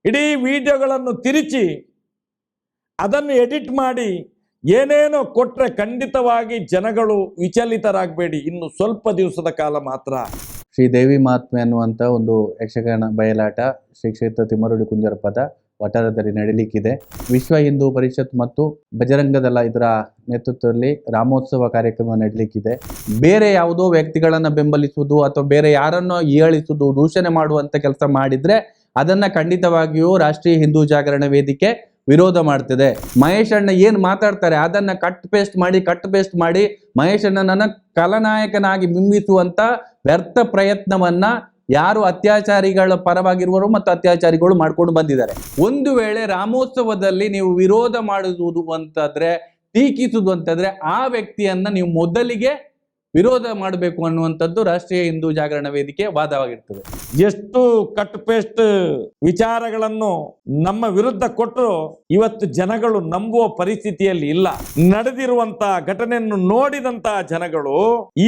ಇಡೀ ವಿಡಿಯೋಗಳನ್ನು ತಿರುಚಿ ಅದನ್ನು ಎಡಿಟ್ ಮಾಡಿ ಏನೇನೋ ಕೊಟ್ಟರೆ ಖಂಡಿತವಾಗಿ ಜನಗಳು ವಿಚಲಿತರಾಗಬೇಡಿ. ಇನ್ನು ಸ್ವಲ್ಪ ದಿವಸದ ಕಾಲ ಮಾತ್ರ. ಶ್ರೀ ದೇವಿ ಮಹಾತ್ಮೆ ಅನ್ನುವಂಥ ಒಂದು ಯಕ್ಷಗಾನ ಬಯಲಾಟ ಶ್ರೀ ಕ್ಷೇತ್ರ ತಿಮ್ಮರುಡಿ ಕುಂಜರಪದ ವಠಾರದಲ್ಲಿ ನಡೀಲಿಕ್ಕಿದೆ. ವಿಶ್ವ ಹಿಂದೂ ಪರಿಷತ್ ಮತ್ತು ಬಜರಂಗ ದಳ ಇದರ ನೇತೃತ್ವದಲ್ಲಿ ರಾಮೋತ್ಸವ ಕಾರ್ಯಕ್ರಮ ನಡೀಲಿಕ್ಕಿದೆ. ಬೇರೆ ಯಾವುದೋ ವ್ಯಕ್ತಿಗಳನ್ನು ಬೆಂಬಲಿಸುವುದು ಅಥವಾ ಬೇರೆ ಯಾರನ್ನೋ ಹೀಯಾಳಿಸುವುದು, ದೂಷಣೆ ಮಾಡುವಂಥ ಕೆಲಸ ಮಾಡಿದ್ರೆ ಅದನ್ನ ಖಂಡಿತವಾಗಿಯೂ ರಾಷ್ಟ್ರೀಯ ಹಿಂದೂ ಜಾಗರಣ ವೇದಿಕೆ ವಿರೋಧ ಮಾಡ್ತಿದೆ. ಮಹೇಶ್ ಅಣ್ಣ ಏನ್ ಮಾತಾಡ್ತಾರೆ ಅದನ್ನ ಕಟ್ ಪೇಸ್ಟ್ ಮಾಡಿ ಮಹೇಶ್ ಅಣ್ಣನನ್ನ ಖಲನಾಯಕನಾಗಿ ಬಿಂಬಿಸುವಂತ ವ್ಯರ್ಥ ಪ್ರಯತ್ನವನ್ನ ಯಾರು ಅತ್ಯಾಚಾರಿಗಳ ಪರವಾಗಿರುವರು ಮತ್ತು ಅತ್ಯಾಚಾರಿಗಳು ಮಾಡ್ಕೊಂಡು ಬಂದಿದ್ದಾರೆ. ಒಂದು ವೇಳೆ ರಾಮೋತ್ಸವದಲ್ಲಿ ನೀವು ವಿರೋಧ ಮಾಡುವುದು ಅಂತಂದ್ರೆ, ಟೀಕಿಸುವುದು ಅಂತಂದ್ರೆ ಆ ವ್ಯಕ್ತಿಯನ್ನ ನೀವು ಮೊದಲಿಗೆ ವಿರೋಧ ಮಾಡಬೇಕು ಅನ್ನುವಂಥದ್ದು ರಾಷ್ಟ್ರೀಯ ಹಿಂದೂ ಜಾಗರಣ ವೇದಿಕೆ ವಾದವಾಗಿರ್ತದೆ. ಎಷ್ಟು ಕಟ್ ಪೇಸ್ಟ್ ವಿಚಾರಗಳನ್ನು ನಮ್ಮ ವಿರುದ್ಧ ಕೊಟ್ಟರು ಇವತ್ತು ಜನಗಳು ನಂಬುವ ಪರಿಸ್ಥಿತಿಯಲ್ಲಿ ಇಲ್ಲ. ನಡೆದಿರುವಂತ ಘಟನೆಯನ್ನು ನೋಡಿದಂತ ಜನಗಳು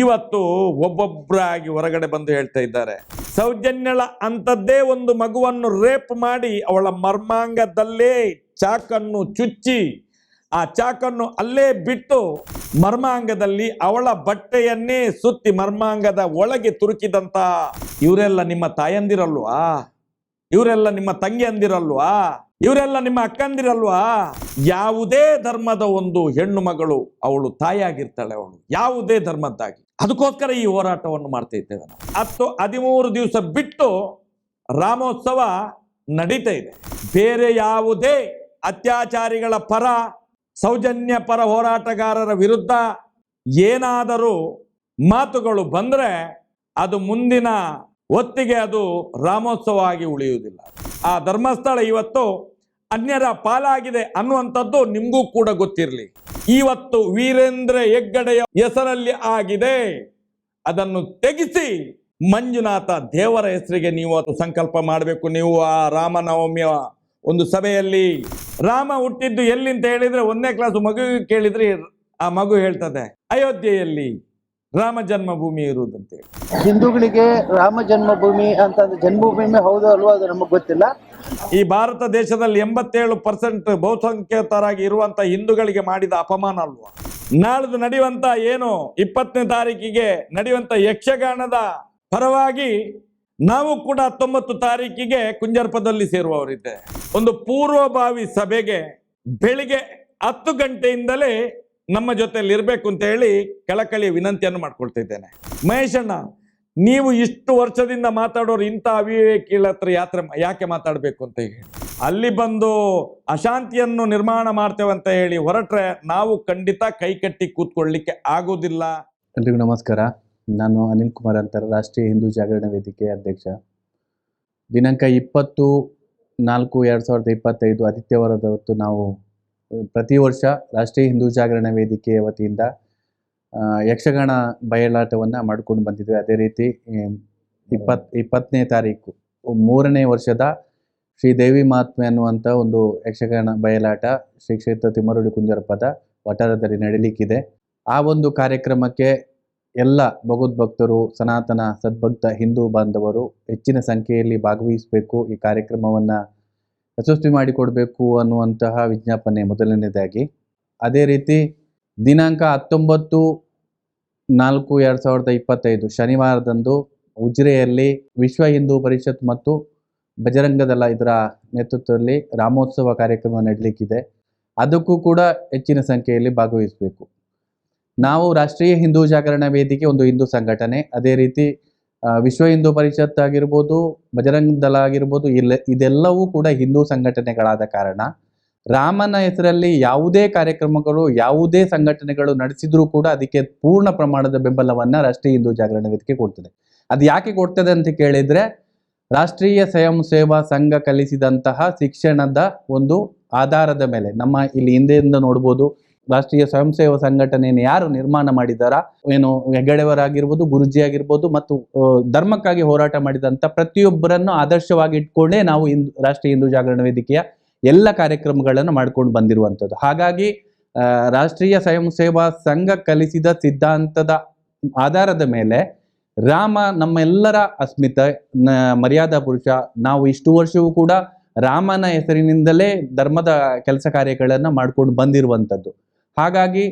ಇವತ್ತು ಒಬ್ಬೊಬ್ಬರಾಗಿ ಹೊರಗಡೆ ಬಂದು ಹೇಳ್ತಾ ಇದ್ದಾರೆ. ಸೌಜನ್ಯಳ ಅಂತದ್ದೇ ಒಂದು ಮಗುವನ್ನು ರೇಪ್ ಮಾಡಿ ಅವಳ ಮರ್ಮಾಂಗದಲ್ಲೇ ಚಾಕನ್ನು ಚುಚ್ಚಿ ಆ ಚಾಕನ್ನು ಅಲ್ಲೇ ಬಿಟ್ಟು ಮರ್ಮಾಂಗದಲ್ಲಿ ಅವಳ ಬಟ್ಟೆಯನ್ನೇ ಸುತ್ತಿ ಮರ್ಮಾಂಗದ ಒಳಗೆ ತುರುಕಿದಂತ ಇವರೆಲ್ಲ ನಿಮ್ಮ ತಾಯಂದಿರಲ್ವಾ? ಇವರೆಲ್ಲ ನಿಮ್ಮ ತಂಗಿಯಂದಿರಲ್ವಾ? ಇವರೆಲ್ಲ ನಿಮ್ಮ ಅಕ್ಕಂದಿರಲ್ವಾ? ಯಾವುದೇ ಧರ್ಮದ ಒಂದು ಹೆಣ್ಣು ಮಗಳು ಅವಳು ತಾಯಿಯಾಗಿರ್ತಾಳೆ, ಅವಳು ಯಾವುದೇ ಧರ್ಮದ್ದಾಗಿ. ಅದಕ್ಕೋಸ್ಕರ ಈ ಹೋರಾಟವನ್ನು ಮಾಡ್ತಾ ಇದ್ದೇವೆ ನಾವು. 13 ದಿವಸ ಬಿಟ್ಟು ರಾಮೋತ್ಸವ ನಡೀತಾ ಇದೆ. ಬೇರೆ ಯಾವುದೇ ಅತ್ಯಾಚಾರಿಗಳ ಪರ, ಸೌಜನ್ಯ ಪರ ಹೋರಾಟಗಾರರ ವಿರುದ್ಧ ಏನಾದರೂ ಮಾತುಗಳು ಬಂದರೆ ಅದು ಮುಂದಿನ ಹೊತ್ತಿಗೆ ಅದು ರಾಮೋತ್ಸವ ಆಗಿ ಉಳಿಯುವುದಿಲ್ಲ. ಆ ಧರ್ಮಸ್ಥಳ ಇವತ್ತು ಅನ್ಯರ ಪಾಲಾಗಿದೆ ಅನ್ನುವಂಥದ್ದು ನಿಮಗೂ ಕೂಡ ಗೊತ್ತಿರಲಿ. ಇವತ್ತು ವೀರೇಂದ್ರ ಹೆಗ್ಗಡೆಯ ಹೆಸರಲ್ಲಿ ಆಗಿದೆ. ಅದನ್ನು ತೆಗೆಸಿ ಮಂಜುನಾಥ ದೇವರ ಹೆಸರಿಗೆ ನೀವು ಸಂಕಲ್ಪ ಮಾಡಬೇಕು. ನೀವು ಆ ರಾಮನವಮಿಯ ಒಂದು ಸಭೆಯಲ್ಲಿ ರಾಮ ಹುಟ್ಟಿದ್ದು ಎಲ್ಲಿ ಅಂತ ಹೇಳಿದ್ರೆ 1ನೇ ಕ್ಲಾಸ್ ಮಗುವಿಗೆ ಕೇಳಿದ್ರೆ ಆ ಮಗು ಹೇಳ್ತದೆ ಅಯೋಧ್ಯೆಯಲ್ಲಿ ರಾಮ ಜನ್ಮಭೂಮಿ ಇರುವುದಂತೇಳಿ. ಹಿಂದೂಗಳಿಗೆ ರಾಮ ಜನ್ಮಭೂಮಿ ಅಂತ ಜನ್ಮಭೂಮಿ ಹೌದು ಅಲ್ವಾ ಅದು ನಮಗೆ ಗೊತ್ತಿಲ್ಲ. ಈ ಭಾರತ ದೇಶದಲ್ಲಿ 87% ಬಹುಸಂಖ್ಯಾತರಾಗಿ ಇರುವಂತ ಹಿಂದೂಗಳಿಗೆ ಮಾಡಿದ ಅಪಮಾನ ಅಲ್ವಾ? ನಾಳ್ದು ನಡೆಯುವಂತ ಏನು 20ನೇ ತಾರೀಕಿಗೆ ನಡೆಯುವಂತ ಯಕ್ಷಗಾನದ ಪರವಾಗಿ ನಾವು ಕೂಡ 19 ತಾರೀಕಿಗೆ ಕುಂಜರ್ಪದಲ್ಲಿ ಸೇರುವವರಿದ್ದೆ. ಒಂದು ಪೂರ್ವಭಾವಿ ಸಭೆಗೆ ಬೆಳಿಗ್ಗೆ 10 ಗಂಟೆಯಿಂದಲೇ ನಮ್ಮ ಜೊತೆಯಲ್ಲಿ ಇರಬೇಕು ಅಂತ ಹೇಳಿ ಕಳಕಳಿಯ ವಿನಂತಿಯನ್ನು ಮಾಡ್ಕೊಳ್ತಾ ಇದ್ದೇನೆ. ಮಹೇಶ್ ಅಣ್ಣ, ನೀವು ಇಷ್ಟು ವರ್ಷದಿಂದ ಮಾತಾಡೋರು ಇಂಥ ಅವಿವೇಕಿಗಳ ಹತ್ರ ಯಾಕೆ ಮಾತಾಡಬೇಕು ಅಂತ ಹೇಳಿ ಅಲ್ಲಿ ಬಂದು ಅಶಾಂತಿಯನ್ನು ನಿರ್ಮಾಣ ಮಾಡ್ತೇವೆ ಅಂತ ಹೇಳಿ ಹೊರಟ್ರೆ ನಾವು ಖಂಡಿತ ಕೈ ಕಟ್ಟಿ ಕೂತ್ಕೊಳ್ಳಿಕ್ಕೆ ಆಗೋದಿಲ್ಲ. ಎಲ್ರಿಗೂ ನಮಸ್ಕಾರ. ನಾನು ಅನಿಲ್ ಕುಮಾರ್ ಅಂತರ, ರಾಷ್ಟ್ರೀಯ ಹಿಂದೂ ಜಾಗರಣ ವೇದಿಕೆ ಅಧ್ಯಕ್ಷ. ದಿನಾಂಕ 20/4/2025 ಆದಿತ್ಯವಾರದ ಹೊತ್ತು ನಾವು ಪ್ರತಿ ವರ್ಷ ರಾಷ್ಟ್ರೀಯ ಹಿಂದೂ ಜಾಗರಣ ವೇದಿಕೆಯ ವತಿಯಿಂದ ಯಕ್ಷಗಾನ ಬಯಲಾಟವನ್ನು ಮಾಡ್ಕೊಂಡು ಬಂದಿದ್ವಿ. ಅದೇ ರೀತಿ 20ನೇ ತಾರೀಕು 3ನೇ ವರ್ಷದ ಶ್ರೀ ದೇವಿ ಮಹಾತ್ಮೆ ಅನ್ನುವಂಥ ಒಂದು ಯಕ್ಷಗಾನ ಬಯಲಾಟ ಶ್ರೀ ಕ್ಷೇತ್ರ ತಿಮ್ಮರುಡಿ ಕುಂಜರಪದ ವಠಾರದಲ್ಲಿ ನಡೀಲಿಕ್ಕಿದೆ. ಆ ಒಂದು ಕಾರ್ಯಕ್ರಮಕ್ಕೆ ಎಲ್ಲ ಭಗವದ್ಭಕ್ತರು, ಸನಾತನ ಸದ್ಭಕ್ತ ಹಿಂದೂ ಬಾಂಧವರು ಹೆಚ್ಚಿನ ಸಂಖ್ಯೆಯಲ್ಲಿ ಭಾಗವಹಿಸಬೇಕು. ಈ ಕಾರ್ಯಕ್ರಮವನ್ನು ಯಶಸ್ವಿ ಮಾಡಿಕೊಡಬೇಕು ಅನ್ನುವಂತಹ ವಿಜ್ಞಾಪನೆ ಮೊದಲನೇದಾಗಿ. ಅದೇ ರೀತಿ ದಿನಾಂಕ 19/4/2025 ಶನಿವಾರದಂದು ಉಜಿರೆಯಲ್ಲಿ ವಿಶ್ವ ಹಿಂದೂ ಪರಿಷತ್ ಮತ್ತು ಬಜರಂಗ ದಳ ಇದರ ನೇತೃತ್ವದಲ್ಲಿ ರಾಮೋತ್ಸವ ಕಾರ್ಯಕ್ರಮ ನಡೀಲಿಕ್ಕಿದೆ. ಅದಕ್ಕೂ ಕೂಡ ಹೆಚ್ಚಿನ ಸಂಖ್ಯೆಯಲ್ಲಿ ಭಾಗವಹಿಸಬೇಕು. ನಾವು ರಾಷ್ಟ್ರೀಯ ಹಿಂದೂ ಜಾಗರಣ ವೇದಿಕೆ ಒಂದು ಹಿಂದೂ ಸಂಘಟನೆ. ಅದೇ ರೀತಿ ವಿಶ್ವ ಹಿಂದೂ ಪರಿಷತ್ ಆಗಿರ್ಬೋದು, ಬಜರಂಗ ದಳ ಆಗಿರ್ಬೋದು, ಇದೆಲ್ಲವೂ ಕೂಡ ಹಿಂದೂ ಸಂಘಟನೆಗಳಾದ ಕಾರಣ ರಾಮನ ಹೆಸರಲ್ಲಿ ಯಾವುದೇ ಕಾರ್ಯಕ್ರಮಗಳು, ಯಾವುದೇ ಸಂಘಟನೆಗಳು ನಡೆಸಿದ್ರೂ ಕೂಡ ಅದಕ್ಕೆ ಪೂರ್ಣ ಪ್ರಮಾಣದ ಬೆಂಬಲವನ್ನು ರಾಷ್ಟ್ರೀಯ ಹಿಂದೂ ಜಾಗರಣ ವೇದಿಕೆ ಕೊಡ್ತದೆ. ಅದು ಯಾಕೆ ಕೊಡ್ತದೆ ಅಂತ ಕೇಳಿದರೆ, ರಾಷ್ಟ್ರೀಯ ಸ್ವಯಂ ಸೇವಾ ಸಂಘ ಕಲಿಸಿದಂತಹ ಶಿಕ್ಷಣದ ಒಂದು ಆಧಾರದ ಮೇಲೆ ನಮ್ಮ ಇಲ್ಲಿ ಹಿಂದೆಯಿಂದ ನೋಡ್ಬೋದು, ರಾಷ್ಟ್ರೀಯ ಸ್ವಯಂ ಸೇವಾ ಸಂಘಟನೆಯನ್ನು ಯಾರು ನಿರ್ಮಾಣ ಮಾಡಿದಾರ, ಏನು ಹೆಗ್ಗಡೆಯವರಾಗಿರ್ಬೋದು, ಗುರುಜಿ ಆಗಿರ್ಬೋದು, ಮತ್ತು ಧರ್ಮಕ್ಕಾಗಿ ಹೋರಾಟ ಮಾಡಿದಂಥ ಪ್ರತಿಯೊಬ್ಬರನ್ನು ಆದರ್ಶವಾಗಿ ಇಟ್ಕೊಂಡೇ ನಾವು ರಾಷ್ಟ್ರೀಯ ಹಿಂದೂ ಜಾಗರಣ ವೇದಿಕೆಯ ಎಲ್ಲ ಕಾರ್ಯಕ್ರಮಗಳನ್ನು ಮಾಡ್ಕೊಂಡು ಬಂದಿರುವಂಥದ್ದು. ಹಾಗಾಗಿ ರಾಷ್ಟ್ರೀಯ ಸ್ವಯಂ ಸೇವಾ ಸಂಘ ಕಲಿಸಿದ ಸಿದ್ಧಾಂತದ ಆಧಾರದ ಮೇಲೆ ರಾಮ ನಮ್ಮೆಲ್ಲರ ಅಸ್ಮಿತೆ, ಮರ್ಯಾದಾ ಪುರುಷ. ನಾವು ಇಷ್ಟು ವರ್ಷವೂ ಕೂಡ ರಾಮನ ಹೆಸರಿನಿಂದಲೇ ಧರ್ಮದ ಕೆಲಸ ಕಾರ್ಯಗಳನ್ನು ಮಾಡ್ಕೊಂಡು ಬಂದಿರುವಂಥದ್ದು. ಹಾಗಾಗಿ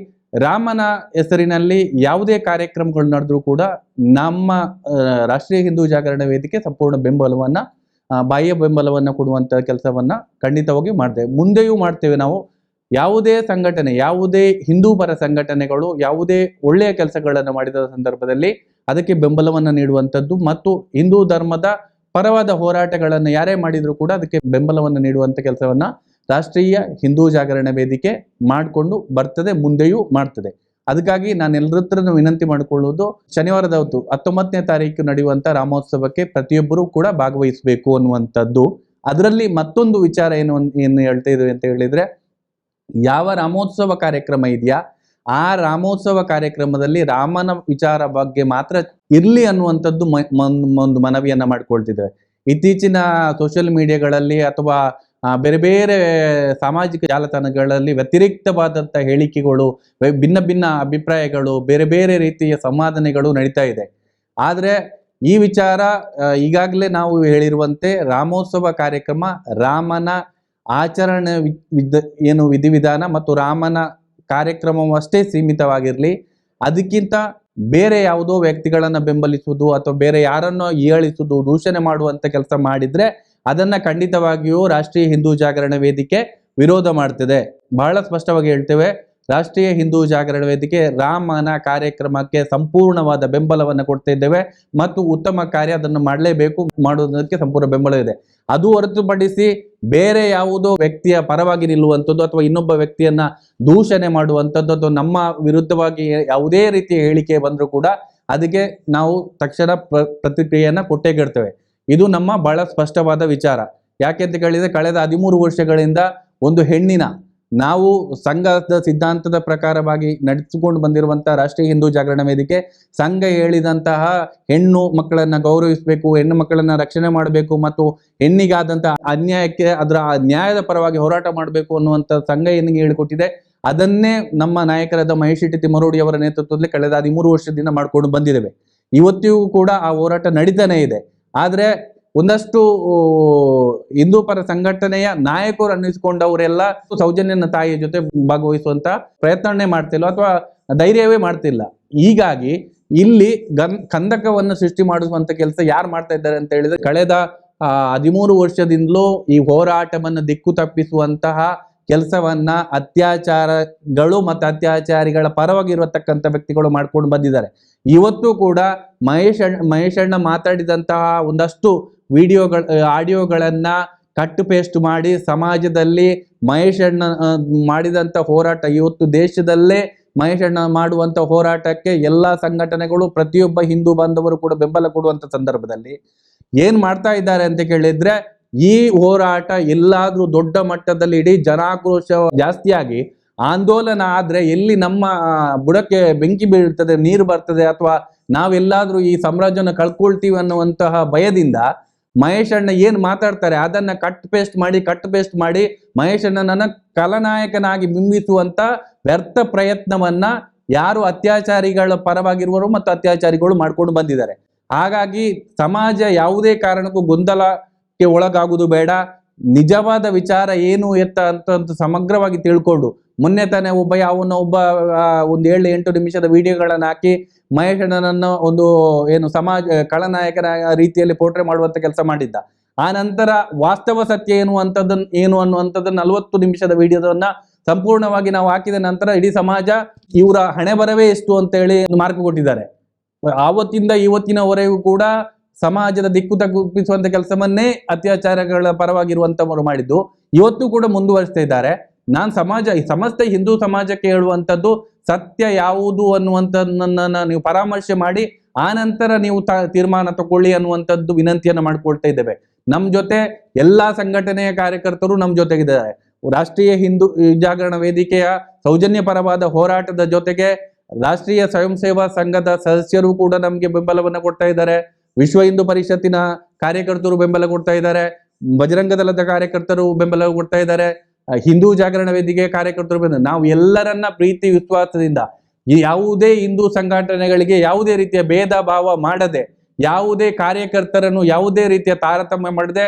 ರಾಮನ ಹೆಸರಿನಲ್ಲಿ ಯಾವುದೇ ಕಾರ್ಯಕ್ರಮಗಳು ನಡೆದ್ರೂ ಕೂಡ ನಮ್ಮ ರಾಷ್ಟ್ರೀಯ ಹಿಂದೂ ಜಾಗರಣ ವೇದಿಕೆ ಸಂಪೂರ್ಣ ಬೆಂಬಲವನ್ನ, ಬಾಹ್ಯ ಬೆಂಬಲವನ್ನ ಕೊಡುವಂತ ಕೆಲಸವನ್ನ ಖಂಡಿತವಾಗಿ ಮಾಡ್ತೇವೆ, ಮುಂದೆಯೂ ಮಾಡ್ತೇವೆ. ನಾವು ಯಾವುದೇ ಸಂಘಟನೆ, ಯಾವುದೇ ಹಿಂದೂ ಪರ ಸಂಘಟನೆಗಳು ಯಾವುದೇ ಒಳ್ಳೆಯ ಕೆಲಸಗಳನ್ನು ಮಾಡಿದ ಸಂದರ್ಭದಲ್ಲಿ ಅದಕ್ಕೆ ಬೆಂಬಲವನ್ನು ನೀಡುವಂಥದ್ದು ಮತ್ತು ಹಿಂದೂ ಧರ್ಮದ ಪರವಾದ ಹೋರಾಟಗಳನ್ನು ಯಾರೇ ಮಾಡಿದ್ರು ಕೂಡ ಅದಕ್ಕೆ ಬೆಂಬಲವನ್ನು ನೀಡುವಂಥ ಕೆಲಸವನ್ನ ರಾಷ್ಟ್ರೀಯ ಹಿಂದೂ ಜಾಗರಣ ವೇದಿಕೆ ಮಾಡಿಕೊಂಡು ಬರ್ತದೆ, ಮುಂದೆಯೂ ಮಾಡ್ತದೆ. ಅದಕ್ಕಾಗಿ ನಾನು ಎಲ್ಲರ ಹತ್ರನೂ ವಿನಂತಿ ಮಾಡಿಕೊಳ್ಳುವುದು, ಶನಿವಾರದ ಹೊತ್ತು 19ನೇ ತಾರೀಕು ನಡೆಯುವಂಥ ರಾಮೋತ್ಸವಕ್ಕೆ ಪ್ರತಿಯೊಬ್ಬರೂ ಕೂಡ ಭಾಗವಹಿಸಬೇಕು ಅನ್ನುವಂಥದ್ದು. ಅದರಲ್ಲಿ ಮತ್ತೊಂದು ವಿಚಾರ ಏನು ಹೇಳ್ತಾ ಇದ್ದೀವಿ ಅಂತ ಹೇಳಿದ್ರೆ, ಯಾವ ರಾಮೋತ್ಸವ ಕಾರ್ಯಕ್ರಮ ಇದೆಯಾ ಆ ರಾಮೋತ್ಸವ ಕಾರ್ಯಕ್ರಮದಲ್ಲಿ ರಾಮನ ವಿಚಾರ ಬಗ್ಗೆ ಮಾತ್ರ ಇರ್ಲಿ ಅನ್ನುವಂಥದ್ದು ಒಂದು ಮನವಿಯನ್ನ ಮಾಡ್ಕೊಳ್ತಿದ್ದೇವೆ. ಇತ್ತೀಚಿನ ಸೋಷಿಯಲ್ ಮೀಡಿಯಾಗಳಲ್ಲಿ ಅಥವಾ ಬೇರೆ ಬೇರೆ ಸಾಮಾಜಿಕ ಜಾಲತಾಣಗಳಲ್ಲಿ ವ್ಯತಿರಿಕ್ತವಾದಂಥ ಹೇಳಿಕೆಗಳು, ಭಿನ್ನ ಭಿನ್ನ ಅಭಿಪ್ರಾಯಗಳು, ಬೇರೆ ಬೇರೆ ರೀತಿಯ ಸಂವಾದನೆಗಳು ನಡೀತಾ ಇದೆ. ಆದರೆ ಈ ವಿಚಾರ ಈಗಾಗಲೇ ನಾವು ಹೇಳಿರುವಂತೆ ರಾಮೋತ್ಸವ ಕಾರ್ಯಕ್ರಮ ರಾಮನ ಆಚರಣೆ ಏನು ವಿಧಿವಿಧಾನ ಮತ್ತು ರಾಮನ ಕಾರ್ಯಕ್ರಮವಷ್ಟೇ ಸೀಮಿತವಾಗಿರಲಿ. ಅದಕ್ಕಿಂತ ಬೇರೆ ಯಾವುದೋ ವ್ಯಕ್ತಿಗಳನ್ನು ಬೆಂಬಲಿಸುವುದು ಅಥವಾ ಬೇರೆ ಯಾರನ್ನೋ ಹೀಯಾಳಿಸುವುದು, ದೂಷಣೆ ಮಾಡುವಂತ ಕೆಲಸ ಮಾಡಿದ್ರೆ ಅದನ್ನ ಖಂಡಿತವಾಗಿಯೂ ರಾಷ್ಟ್ರೀಯ ಹಿಂದೂ ಜಾಗರಣ ವೇದಿಕೆ ವಿರೋಧ ಮಾಡ್ತಿದೆ. ಬಹಳ ಸ್ಪಷ್ಟವಾಗಿ ಹೇಳ್ತೇವೆ, ರಾಷ್ಟ್ರೀಯ ಹಿಂದೂ ಜಾಗರಣ ವೇದಿಕೆ ರಾಮನ ಕಾರ್ಯಕ್ರಮಕ್ಕೆ ಸಂಪೂರ್ಣವಾದ ಬೆಂಬಲವನ್ನು ಕೊಡ್ತಾ ಇದ್ದೇವೆ ಮತ್ತು ಉತ್ತಮ ಕಾರ್ಯ ಅದನ್ನು ಮಾಡಲೇಬೇಕು, ಮಾಡುವುದಕ್ಕೆ ಸಂಪೂರ್ಣ ಬೆಂಬಲ ಇದೆ. ಅದು ಹೊರತುಪಡಿಸಿ ಬೇರೆ ಯಾವುದೋ ವ್ಯಕ್ತಿಯ ಪರವಾಗಿ ನಿಲ್ಲುವಂಥದ್ದು ಅಥವಾ ಇನ್ನೊಬ್ಬ ವ್ಯಕ್ತಿಯನ್ನ ದೂಷಣೆ ಮಾಡುವಂಥದ್ದು ಅಥವಾ ನಮ್ಮ ವಿರುದ್ಧವಾಗಿ ಯಾವುದೇ ರೀತಿಯ ಹೇಳಿಕೆ ಬಂದರೂ ಕೂಡ ಅದಕ್ಕೆ ನಾವು ತಕ್ಷಣ ಪ್ರತಿಕ್ರಿಯೆಯನ್ನ ಕೊಟ್ಟೇಗಿಡ್ತೇವೆ. ಇದು ನಮ್ಮ ಬಹಳ ಸ್ಪಷ್ಟವಾದ ವಿಚಾರ. ಯಾಕೆ ಅಂತ ಕೇಳಿದ್ರೆ, ಕಳೆದ 13 ವರ್ಷಗಳಿಂದ ಒಂದು ಹೆಣ್ಣಿನ, ನಾವು ಸಂಘದ ಸಿದ್ಧಾಂತದ ಪ್ರಕಾರವಾಗಿ ನಡೆಸಿಕೊಂಡು ಬಂದಿರುವಂತಹ ರಾಷ್ಟ್ರೀಯ ಹಿಂದೂ ಜಾಗರಣ ವೇದಿಕೆ ಸಂಘ ಹೇಳಿದಂತಹ ಹೆಣ್ಣು ಮಕ್ಕಳನ್ನ ಗೌರವಿಸಬೇಕು, ಹೆಣ್ಣು ಮಕ್ಕಳನ್ನ ರಕ್ಷಣೆ ಮಾಡಬೇಕು ಮತ್ತು ಹೆಣ್ಣಿಗಾದಂತಹ ಅನ್ಯಾಯಕ್ಕೆ ಅದರ ನ್ಯಾಯದ ಪರವಾಗಿ ಹೋರಾಟ ಮಾಡಬೇಕು ಅನ್ನುವಂಥ ಸಂಘ ಏನಿಗೆ ಹೇಳಿಕೊಟ್ಟಿದೆ, ಅದನ್ನೇ ನಮ್ಮ ನಾಯಕರಾದ ಮಹೇಶ್ ಶೆಟ್ಟಿ ತಿಮ್ಮರೋಡಿ ಅವರ ನೇತೃತ್ವದಲ್ಲಿ ಕಳೆದ 13 ವರ್ಷದಿಂದ ಮಾಡ್ಕೊಂಡು ಬಂದಿದ್ದೇವೆ. ಇವತ್ತಿಗೂ ಕೂಡ ಆ ಹೋರಾಟ ನಡೀತಾನೆ ಇದೆ. ಆದರೆ ಒಂದಷ್ಟು ಹಿಂದೂ ಪರ ಸಂಘಟನೆಯ ನಾಯಕರು ಅನ್ನಿಸಿಕೊಂಡವರೆಲ್ಲ ಸೌಜನ್ಯನ ತಾಯಿಯ ಜೊತೆ ಭಾಗವಹಿಸುವಂತ ಪ್ರಯತ್ನನೇ ಮಾಡ್ತಿಲ್ಲ ಅಥವಾ ಧೈರ್ಯವೇ ಮಾಡ್ತಿಲ್ಲ. ಹೀಗಾಗಿ ಇಲ್ಲಿ ಕಂದಕವನ್ನು ಸೃಷ್ಟಿ ಮಾಡುವಂತ ಕೆಲಸ ಯಾರು ಮಾಡ್ತಾ ಇದ್ದಾರೆ ಅಂತ ಹೇಳಿದ್ರೆ, ಕಳೆದ 13 ವರ್ಷದಿಂದಲೂ ಈ ಹೋರಾಟವನ್ನು ದಿಕ್ಕು ತಪ್ಪಿಸುವಂತಹ ಕೆಲಸವನ್ನ ಅತ್ಯಾಚಾರಗಳು ಮತ್ತು ಅತ್ಯಾಚಾರಿಗಳ ಪರವಾಗಿರತಕ್ಕಂಥ ವ್ಯಕ್ತಿಗಳು ಮಾಡ್ಕೊಂಡು ಬಂದಿದ್ದಾರೆ. ಇವತ್ತು ಕೂಡ ಮಹೇಶ್ ಅಣ್ಣ ಮಾತಾಡಿದಂತಹ ಒಂದಷ್ಟು ಆಡಿಯೋಗಳನ್ನ ಕಟ್ ಪೇಸ್ಟ್ ಮಾಡಿ ಸಮಾಜದಲ್ಲಿ ಮಹೇಶ್ ಅಣ್ಣ ಮಾಡಿದಂಥ ಹೋರಾಟ, ಇವತ್ತು ದೇಶದಲ್ಲೇ ಮಹೇಶ್ ಅಣ್ಣ ಮಾಡುವಂಥ ಹೋರಾಟಕ್ಕೆ ಎಲ್ಲ ಸಂಘಟನೆಗಳು, ಪ್ರತಿಯೊಬ್ಬ ಹಿಂದೂ ಬಾಂಧವರು ಕೂಡ ಬೆಂಬಲ ಕೊಡುವಂಥ ಸಂದರ್ಭದಲ್ಲಿ ಏನ್ ಮಾಡ್ತಾ ಇದ್ದಾರೆ ಅಂತ ಕೇಳಿದ್ರೆ, ಈ ಹೋರಾಟ ಎಲ್ಲಾದ್ರೂ ದೊಡ್ಡ ಮಟ್ಟದಲ್ಲಿ ಇಡೀ ಜನಾಕ್ರೋಶ ಜಾಸ್ತಿಯಾಗಿ ಆಂದೋಲನ ಆದ್ರೆ ಎಲ್ಲಿ ನಮ್ಮ ಬುಡಕ್ಕೆ ಬೆಂಕಿ ಬೀಳ್ತದೆ, ನೀರು ಬರ್ತದೆ ಅಥವಾ ನಾವೆಲ್ಲಾದ್ರೂ ಈ ಸಾಮ್ರಾಜ್ಯನ ಕಳ್ಕೊಳ್ತೀವಿ ಅನ್ನುವಂತಹ ಭಯದಿಂದ ಮಹೇಶ್ ಅಣ್ಣ ಏನ್ ಮಾತಾಡ್ತಾರೆ ಅದನ್ನ ಕಟ್ ಪೇಸ್ಟ್ ಮಾಡಿ ಮಹೇಶ್ ಅಣ್ಣನನ್ನ ಖಲನಾಯಕನಾಗಿ ಬಿಂಬಿಸುವಂತ ವ್ಯರ್ಥ ಪ್ರಯತ್ನವನ್ನ ಯಾರು ಅತ್ಯಾಚಾರಿಗಳ ಪರವಾಗಿರುವರು ಮತ್ತು ಅತ್ಯಾಚಾರಿಗಳು ಮಾಡ್ಕೊಂಡು ಬಂದಿದ್ದಾರೆ. ಹಾಗಾಗಿ ಸಮಾಜ ಯಾವುದೇ ಕಾರಣಕ್ಕೂ ಗೊಂದಲಕ್ಕೆ ಒಳಗಾಗುವುದು ಬೇಡ. ನಿಜವಾದ ವಿಚಾರ ಏನು ಅಂತ ಸಮಗ್ರವಾಗಿ ತಿಳ್ಕೊಂಡು, ಮೊನ್ನೆ ತಾನೇ ಒಬ್ಬ ಒಂದು 7-8 ನಿಮಿಷದ ವಿಡಿಯೋಗಳನ್ನು ಹಾಕಿ ಮಹೇಶ್ ಅಣ್ಣನನ್ನು ಒಂದು ಸಮಾಜ ಖಳನಾಯಕನ ರೀತಿಯಲ್ಲಿ ಪೋರ್ಟ್ರೇ ಮಾಡುವಂತ ಕೆಲಸ ಮಾಡಿದ್ದ. ಆ ನಂತರ ವಾಸ್ತವ ಸತ್ಯ ಏನು ಅನ್ನುವಂಥದ್ದನ್ನ 40 ನಿಮಿಷದ ವಿಡಿಯೋದನ್ನ ಸಂಪೂರ್ಣವಾಗಿ ನಾವು ಹಾಕಿದ ನಂತರ ಇಡೀ ಸಮಾಜ ಇವರ ಹಣೆ ಬರವೇ ಎಷ್ಟು ಅಂತ ಹೇಳಿ ಮಾರ್ಕ್ ಕೊಟ್ಟಿದ್ದಾರೆ. ಆವತ್ತಿಂದ ಇವತ್ತಿನವರೆಗೂ ಕೂಡ ಸಮಾಜದ ದಿಕ್ಕು ತಪ್ಪಿಸುವಂತ ಕೆಲಸವನ್ನೇ ಅತ್ಯಾಚಾರಗಳ ಪರವಾಗಿರುವಂತವರು ಮಾಡಿದ್ದು ಇವತ್ತು ಕೂಡ ಮುಂದುವರಿಸ್ತಾ ಇದ್ದಾರೆ. ನಾನು ಸಮಸ್ತ ಹಿಂದೂ ಸಮಾಜಕ್ಕೆ ಹೇಳುವಂಥದ್ದು, ಸತ್ಯ ಯಾವುದು ಅನ್ನುವಂಥದ್ದನ್ನ ನೀವು ಪರಾಮರ್ಶೆ ಮಾಡಿ ಆ ನಂತರ ನೀವು ತೀರ್ಮಾನ ತಗೊಳ್ಳಿ ಅನ್ನುವಂಥದ್ದು ವಿನಂತಿಯನ್ನ ಮಾಡ್ಕೊಳ್ತಾ ಇದ್ದೇವೆ. ನಮ್ಮ ಜೊತೆ ಎಲ್ಲಾ ಸಂಘಟನೆಯ ಕಾರ್ಯಕರ್ತರು ನಮ್ಮ ಜೊತೆಗಿದ್ದಾರೆ. ರಾಷ್ಟ್ರೀಯ ಹಿಂದೂ ಜಾಗರಣ ವೇದಿಕೆಯ ಸೌಜನ್ಯ ಪರವಾದ ಹೋರಾಟದ ಜೊತೆಗೆ ರಾಷ್ಟ್ರೀಯ ಸ್ವಯಂ ಸೇವಾ ಸಂಘದ ಸದಸ್ಯರು ಕೂಡ ನಮಗೆ ಬೆಂಬಲವನ್ನು ಕೊಡ್ತಾ ಇದ್ದಾರೆ. ವಿಶ್ವ ಹಿಂದೂ ಪರಿಷತ್ತಿನ ಕಾರ್ಯಕರ್ತರು ಬೆಂಬಲ ಕೊಡ್ತಾ ಇದ್ದಾರೆ. ಬಜರಂಗ ದಳದ ಕಾರ್ಯಕರ್ತರು ಬೆಂಬಲ ಕೊಡ್ತಾ ಇದ್ದಾರೆ. ಹಿಂದೂ ಜಾಗರಣ ವೇದಿಕೆ ಕಾರ್ಯಕರ್ತರು ನಾವು ಎಲ್ಲರನ್ನ ಪ್ರೀತಿ ವಿಶ್ವಾಸದಿಂದ ಯಾವುದೇ ಹಿಂದೂ ಸಂಘಟನೆಗಳಿಗೆ ಯಾವುದೇ ರೀತಿಯ ಭೇದ ಭಾವ ಮಾಡದೆ, ಯಾವುದೇ ಕಾರ್ಯಕರ್ತರನ್ನು ಯಾವುದೇ ರೀತಿಯ ತಾರತಮ್ಯ ಮಾಡದೆ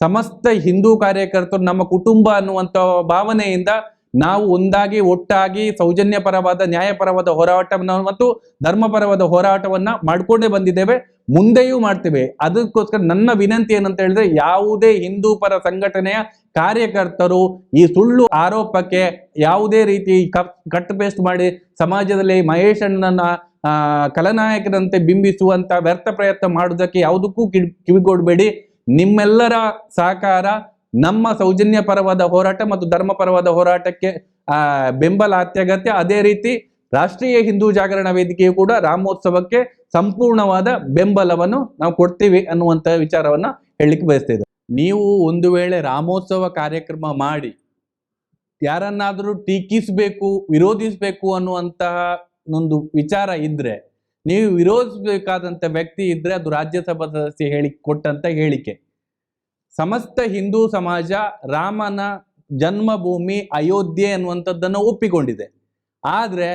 ಸಮಸ್ತ ಹಿಂದೂ ಕಾರ್ಯಕರ್ತರು ನಮ್ಮ ಕುಟುಂಬ ಅನ್ನುವಂಥ ಭಾವನೆಯಿಂದ ನಾವು ಒಂದಾಗಿ ಒಟ್ಟಾಗಿ ಸೌಜನ್ಯಪರವಾದ ನ್ಯಾಯಪರವಾದ ಹೋರಾಟವನ್ನು ಮತ್ತು ಧರ್ಮಪರವಾದ ಹೋರಾಟವನ್ನ ಮಾಡ್ಕೊಂಡೇ ಬಂದಿದ್ದೇವೆ, ಮುಂದೆಯೂ ಮಾಡ್ತೇವೆ. ಅದಕ್ಕೋಸ್ಕರ ನನ್ನ ವಿನಂತಿ ಏನಂತ ಹೇಳಿದ್ರೆ, ಯಾವುದೇ ಹಿಂದೂ ಪರ ಸಂಘಟನೆಯ ಕಾರ್ಯಕರ್ತರು ಈ ಸುಳ್ಳು ಆರೋಪಕ್ಕೆ ಯಾವುದೇ ರೀತಿ ಕಟ್ ಪೇಸ್ಟ್ ಮಾಡಿ ಸಮಾಜದಲ್ಲಿ ಮಹೇಶ್ ಅಣ್ಣನ ಖಲನಾಯಕರಂತೆ ಬಿಂಬಿಸುವಂತ ವ್ಯರ್ಥ ಪ್ರಯತ್ನ ಮಾಡುವುದಕ್ಕೆ ಯಾವುದಕ್ಕೂ ಕಿವಿಗೊಡಬೇಡಿ. ನಿಮ್ಮೆಲ್ಲರ ಸಹಕಾರ ನಮ್ಮ ಸೌಜನ್ಯ ಪರವಾದ ಹೋರಾಟ ಮತ್ತು ಧರ್ಮಪರವಾದ ಹೋರಾಟಕ್ಕೆ ಬೆಂಬಲ ಅತ್ಯಗತ್ಯ. ಅದೇ ರೀತಿ ರಾಷ್ಟ್ರೀಯ ಹಿಂದೂ ಜಾಗರಣ ವೇದಿಕೆಯು ಕೂಡ ರಾಮೋತ್ಸವಕ್ಕೆ ಸಂಪೂರ್ಣವಾದ ಬೆಂಬಲವನ್ನು ನಾವು ಕೊಡ್ತೀವಿ ಅನ್ನುವಂಥ ವಿಚಾರವನ್ನ ಹೇಳಲಿಕ್ಕೆ ಬಯಸ್ತಿದ್ದೆ. ನೀವು ಒಂದು ವೇಳೆ ರಾಮೋತ್ಸವ ಕಾರ್ಯಕ್ರಮ ಮಾಡಿ ಯಾರನ್ನಾದರೂ ಟೀಕಿಸಬೇಕು, ವಿರೋಧಿಸಬೇಕು ಅನ್ನುವಂತಹ ಒಂದು ವಿಚಾರ ಇದ್ರೆ, ನೀವು ವಿರೋಧಿಸಬೇಕಾದಂಥ ವ್ಯಕ್ತಿ ಇದ್ರೆ ಅದು ರಾಜ್ಯಸಭಾ ಸದಸ್ಯ ಕೊಟ್ಟಂತ ಹೇಳಿಕೆ. ಸಮಸ್ತ ಹಿಂದೂ ಸಮಾಜ ರಾಮನ ಜನ್ಮಭೂಮಿ ಅಯೋಧ್ಯೆ ಅನ್ನುವಂಥದ್ದನ್ನು ಒಪ್ಪಿಕೊಂಡಿದೆ. ಆದರೆ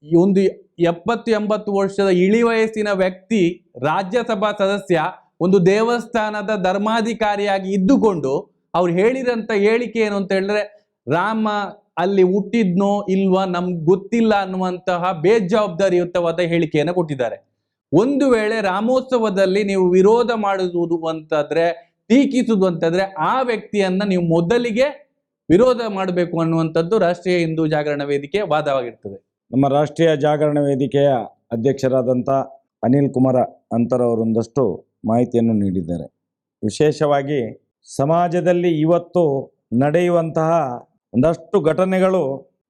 ಒಂದು 70-80 ವರ್ಷದ ಇಳಿ ವಯಸ್ಸಿನ ವ್ಯಕ್ತಿ ರಾಜ್ಯಸಭಾ ಸದಸ್ಯ ಒಂದು ದೇವಸ್ಥಾನದ ಧರ್ಮಾಧಿಕಾರಿಯಾಗಿ ಇದ್ದುಕೊಂಡು ಅವ್ರು ಹೇಳಿದಂಥ ಹೇಳಿಕೆ ಏನು ಅಂತ ಹೇಳಿದ್ರೆ, ರಾಮ ಅಲ್ಲಿ ಹುಟ್ಟಿದ್ನೋ ಇಲ್ವಾ ನಮ್ಗೆ ಗೊತ್ತಿಲ್ಲ ಅನ್ನುವಂತಹ ಬೇಜವಾಬ್ದಾರಿಯುತವಾದ ಹೇಳಿಕೆಯನ್ನು ಕೊಟ್ಟಿದ್ದಾರೆ. ಒಂದು ವೇಳೆ ರಾಮೋತ್ಸವದಲ್ಲಿ ನೀವು ವಿರೋಧ ಮಾಡುವುದು ಅಂತಂದ್ರೆ, ಟೀಕಿಸುವುದು ಅಂತಂದ್ರೆ, ಆ ವ್ಯಕ್ತಿಯನ್ನ ನೀವು ಮೊದಲಿಗೆ ವಿರೋಧ ಮಾಡಬೇಕು ಅನ್ನುವಂಥದ್ದು ರಾಷ್ಟ್ರೀಯ ಹಿಂದೂ ಜಾಗರಣ ವೇದಿಕೆ ವಾದವಾಗಿರ್ತದೆ. ನಮ್ಮ ರಾಷ್ಟ್ರೀಯ ಜಾಗರಣ ವೇದಿಕೆಯ ಅಧ್ಯಕ್ಷರಾದಂಥ ಅನಿಲ್ ಕುಮಾರ್ ಅಂತರ್ ಅವರೊಂದಷ್ಟು ಮಾಹಿತಿಯನ್ನು ನೀಡಿದ್ದಾರೆ. ವಿಶೇಷವಾಗಿ ಸಮಾಜದಲ್ಲಿ ಇವತ್ತು ನಡೆಯುವಂತಹ ಒಂದಷ್ಟು ಘಟನೆಗಳು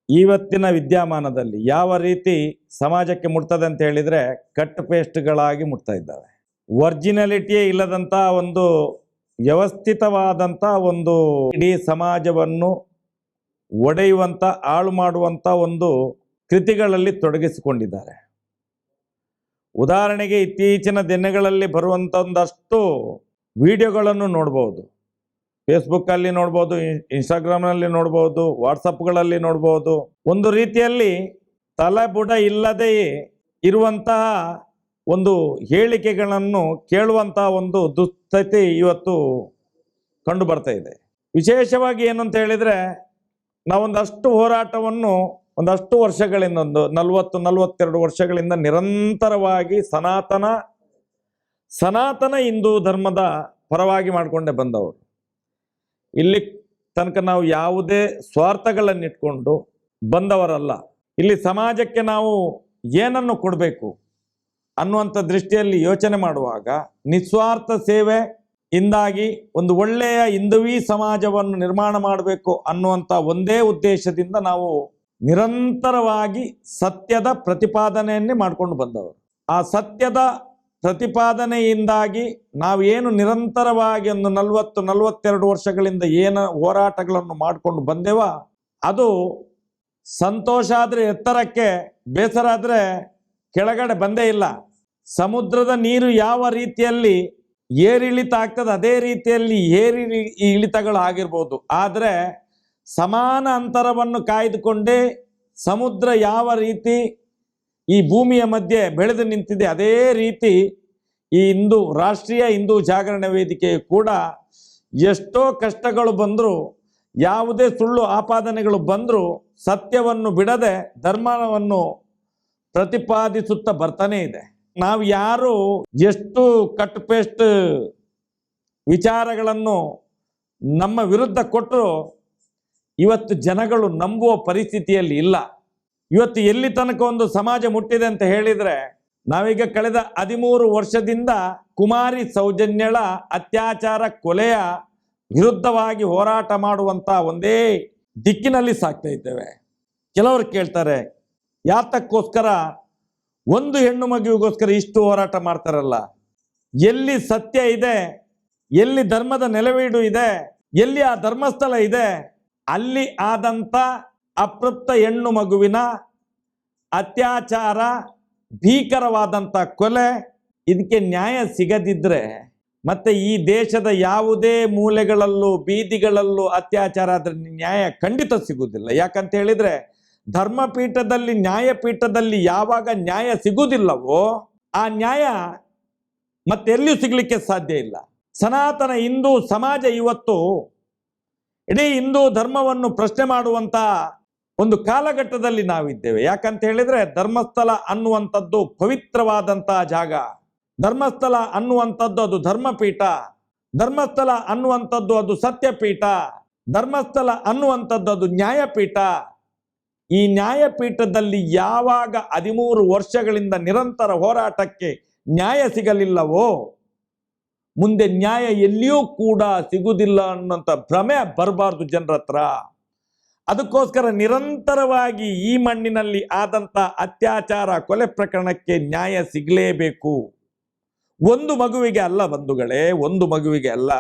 ಇವತ್ತಿನ ವಿದ್ಯಮಾನದಲ್ಲಿ ಯಾವ ರೀತಿ ಸಮಾಜಕ್ಕೆ ಮುಟ್ತದೆ ಅಂತ ಹೇಳಿದರೆ, ಕಟ್ ಪೇಸ್ಟ್ಗಳಾಗಿ ಮುಟ್ತಾ ಇದ್ದಾವೆ. ಒರಿಜಿನಾಲಿಟಿಯೇ ಇಲ್ಲದಂಥ ಒಂದು ವ್ಯವಸ್ಥಿತವಾದಂಥ ಒಂದು ಇಡೀ ಸಮಾಜವನ್ನು ಒಡೆಯುವಂಥ, ಹಾಳು ಮಾಡುವಂಥ ಒಂದು ಕೃತಿಗಳಲ್ಲಿ ತೊಡಗಿಸಿಕೊಂಡಿದ್ದಾರೆ. ಉದಾಹರಣೆಗೆ ಇತ್ತೀಚಿನ ದಿನಗಳಲ್ಲಿ ಬರುವಂಥ ಒಂದಷ್ಟು ವಿಡಿಯೋಗಳನ್ನು ನೋಡ್ಬೋದು. ಫೇಸ್ಬುಕ್ಕಲ್ಲಿ ನೋಡ್ಬೋದು, ಇನ್ಸ್ಟಾಗ್ರಾಮ್ನಲ್ಲಿ ನೋಡ್ಬೋದು, ವಾಟ್ಸಪ್ಗಳಲ್ಲಿ ನೋಡ್ಬೋದು. ಒಂದು ರೀತಿಯಲ್ಲಿ ತಲೆಬುಡ ಇಲ್ಲದೆಯೇ ಇರುವಂತಹ ಒಂದು ಹೇಳಿಕೆಗಳನ್ನು ಕೇಳುವಂತಹ ಒಂದು ದುಸ್ಥಿತಿ ಇವತ್ತು ಕಂಡು ಬರ್ತಾ ಇದೆ. ವಿಶೇಷವಾಗಿ ಏನು ಅಂತ ಹೇಳಿದರೆ, ನಾವೊಂದಷ್ಟು ಹೋರಾಟವನ್ನು ಒಂದಷ್ಟು ವರ್ಷಗಳಿಂದ, 40-42 ವರ್ಷಗಳಿಂದ ನಿರಂತರವಾಗಿ ಸನಾತನ ಹಿಂದೂ ಧರ್ಮದ ಪರವಾಗಿ ಮಾಡಿಕೊಂಡೇ ಬಂದವರು. ಇಲ್ಲಿ ತನಕ ನಾವು ಯಾವುದೇ ಸ್ವಾರ್ಥಗಳನ್ನಿಟ್ಕೊಂಡು ಬಂದವರಲ್ಲ. ಇಲ್ಲಿ ಸಮಾಜಕ್ಕೆ ನಾವು ಏನನ್ನು ಕೊಡಬೇಕು ಅನ್ನುವಂಥ ದೃಷ್ಟಿಯಲ್ಲಿ ಯೋಚನೆ ಮಾಡುವಾಗ ನಿಸ್ವಾರ್ಥ ಸೇವೆಯಿಂದಾಗಿ ಒಂದು ಒಳ್ಳೆಯ ಹಿಂದುವಿ ಸಮಾಜವನ್ನು ನಿರ್ಮಾಣ ಮಾಡಬೇಕು ಅನ್ನುವಂಥ ಒಂದೇ ಉದ್ದೇಶದಿಂದ ನಾವು ನಿರಂತರವಾಗಿ ಸತ್ಯದ ಪ್ರತಿಪಾದನೆಯನ್ನೇ ಮಾಡಿಕೊಂಡು ಬಂದವರು. ಆ ಸತ್ಯದ ಪ್ರತಿಪಾದನೆಯಿಂದಾಗಿ ನಾವೇನು ನಿರಂತರವಾಗಿ ಒಂದು 40-42 ವರ್ಷಗಳಿಂದ ಏನು ಹೋರಾಟಗಳನ್ನು ಮಾಡಿಕೊಂಡು ಬಂದೆವ, ಅದು ಸಂತೋಷ ಆದರೆ ಎತ್ತರಕ್ಕೆ, ಬೇಸರ ಆದರೆ ಕೆಳಗಡೆ ಬಂದೇ ಇಲ್ಲ. ಸಮುದ್ರದ ನೀರು ಯಾವ ರೀತಿಯಲ್ಲಿ ಏರಿಳಿತ ಆಗ್ತದೆ ಅದೇ ರೀತಿಯಲ್ಲಿ ಇಳಿತಗಳು ಆಗಿರ್ಬೋದು. ಆದರೆ ಸಮಾನ ಅಂತರವನ್ನು ಕಾಯ್ದುಕೊಂಡೇ ಸಮುದ್ರ ಯಾವ ರೀತಿ ಈ ಭೂಮಿಯ ಮಧ್ಯೆ ಬೆಳೆದು ನಿಂತಿದೆ, ಅದೇ ರೀತಿ ಈ ರಾಷ್ಟ್ರೀಯ ಹಿಂದೂ ಜಾಗರಣ ವೇದಿಕೆ ಕೂಡ ಎಷ್ಟೋ ಕಷ್ಟಗಳು ಬಂದರೂ, ಯಾವುದೇ ಸುಳ್ಳು ಆಪಾದನೆಗಳು ಬಂದರೂ ಸತ್ಯವನ್ನು ಬಿಡದೆ ಧರ್ಮವನ್ನು ಪ್ರತಿಪಾದಿಸುತ್ತಾ ಬರ್ತಾನೆ ಇದೆ. ನಾವು ಯಾರು ಎಷ್ಟು ಕಟ್ ಪೇಸ್ಟ್ ವಿಚಾರಗಳನ್ನು ನಮ್ಮ ವಿರುದ್ಧ ಕೊಟ್ಟರು ಇವತ್ತು ಜನಗಳು ನಂಬುವ ಪರಿಸ್ಥಿತಿಯಲ್ಲಿ ಇಲ್ಲ. ಇವತ್ತು ಎಲ್ಲಿ ತನಕ ಒಂದು ಸಮಾಜ ಮುಟ್ಟಿದೆ ಅಂತ ಹೇಳಿದರೆ, ನಾವೀಗ ಕಳೆದ 13 ವರ್ಷದಿಂದ ಕುಮಾರಿ ಸೌಜನ್ಯಳ ಅತ್ಯಾಚಾರ ಕೊಲೆಯ ವಿರುದ್ಧವಾಗಿ ಹೋರಾಟ ಮಾಡುವಂಥ ಒಂದೇ ದಿಕ್ಕಿನಲ್ಲಿ ಸಾಗ್ತಾ ಇದ್ದೇವೆ. ಕೆಲವರು ಕೇಳ್ತಾರೆ, ಯಾತಕ್ಕೋಸ್ಕರ ಒಂದು ಹೆಣ್ಣು ಮಗುವಿಗೋಸ್ಕರ ಇಷ್ಟು ಹೋರಾಟ ಮಾಡ್ತಾರಲ್ಲ? ಎಲ್ಲಿ ಸತ್ಯ ಇದೆ, ಎಲ್ಲಿ ಧರ್ಮದ ನೆಲೆವೀಡು ಇದೆ, ಎಲ್ಲಿ ಆ ಧರ್ಮಸ್ಥಳ ಇದೆ, ಅಲ್ಲಿ ಆದಂಥ ಅತೃಪ್ತ ಹೆಣ್ಣು ಮಗುವಿನ ಅತ್ಯಾಚಾರ, ಭೀಕರವಾದಂಥ ಕೊಲೆ, ಇದಕ್ಕೆ ನ್ಯಾಯ ಸಿಗದಿದ್ದರೆ ಮತ್ತೆ ಈ ದೇಶದ ಯಾವುದೇ ಮೂಲೆಗಳಲ್ಲೂ ಬೀದಿಗಳಲ್ಲೂ ಅತ್ಯಾಚಾರ ಆದರೆ ನ್ಯಾಯ ಖಂಡಿತ ಸಿಗುವುದಿಲ್ಲ. ಯಾಕಂತ ಹೇಳಿದರೆ, ಧರ್ಮಪೀಠದಲ್ಲಿ, ನ್ಯಾಯಪೀಠದಲ್ಲಿ ಯಾವಾಗ ನ್ಯಾಯ ಸಿಗುವುದಿಲ್ಲವೋ ಆ ನ್ಯಾಯ ಮತ್ತೆಲ್ಲಿಯೂ ಸಿಗಲಿಕ್ಕೆ ಸಾಧ್ಯ ಇಲ್ಲ. ಸನಾತನ ಹಿಂದೂ ಸಮಾಜ ಇವತ್ತು ಇಡೀ ಹಿಂದೂ ಧರ್ಮವನ್ನು ಪ್ರಶ್ನೆ ಮಾಡುವಂತ ಒಂದು ಕಾಲಘಟ್ಟದಲ್ಲಿ ನಾವಿದ್ದೇವೆ. ಯಾಕಂತ ಹೇಳಿದ್ರೆ ಧರ್ಮಸ್ಥಳ ಅನ್ನುವಂಥದ್ದು ಪವಿತ್ರವಾದಂತಹ ಜಾಗ. ಧರ್ಮಸ್ಥಳ ಅನ್ನುವಂಥದ್ದು ಅದು ಧರ್ಮಪೀಠ. ಧರ್ಮಸ್ಥಳ ಅನ್ನುವಂಥದ್ದು ಅದು ಸತ್ಯಪೀಠ. ಧರ್ಮಸ್ಥಳ ಅನ್ನುವಂಥದ್ದು ಅದು ನ್ಯಾಯಪೀಠ. ಈ ನ್ಯಾಯಪೀಠದಲ್ಲಿ ಯಾವಾಗ 13 ವರ್ಷಗಳಿಂದ ನಿರಂತರ ಹೋರಾಟಕ್ಕೆ ನ್ಯಾಯ ಸಿಗಲಿಲ್ಲವೋ ಮುಂದೆ ನ್ಯಾಯ ಎಲ್ಲಿಯೂ ಕೂಡ ಸಿಗುವುದಿಲ್ಲ ಅನ್ನುವಂಥ ಭ್ರಮೆ ಬರಬಾರ್ದು ಜನರ ಹತ್ರ. ಅದಕ್ಕೋಸ್ಕರ ನಿರಂತರವಾಗಿ ಈ ಮಣ್ಣಿನಲ್ಲಿ ಆದಂಥ ಅತ್ಯಾಚಾರ ಕೊಲೆ ಪ್ರಕರಣಕ್ಕೆ ನ್ಯಾಯ ಸಿಗಲೇಬೇಕು. ಒಂದು ಮಗುವಿಗೆ ಅಲ್ಲ ಬಂಧುಗಳೇ, ಒಂದು ಮಗುವಿಗೆ ಅಲ್ಲ.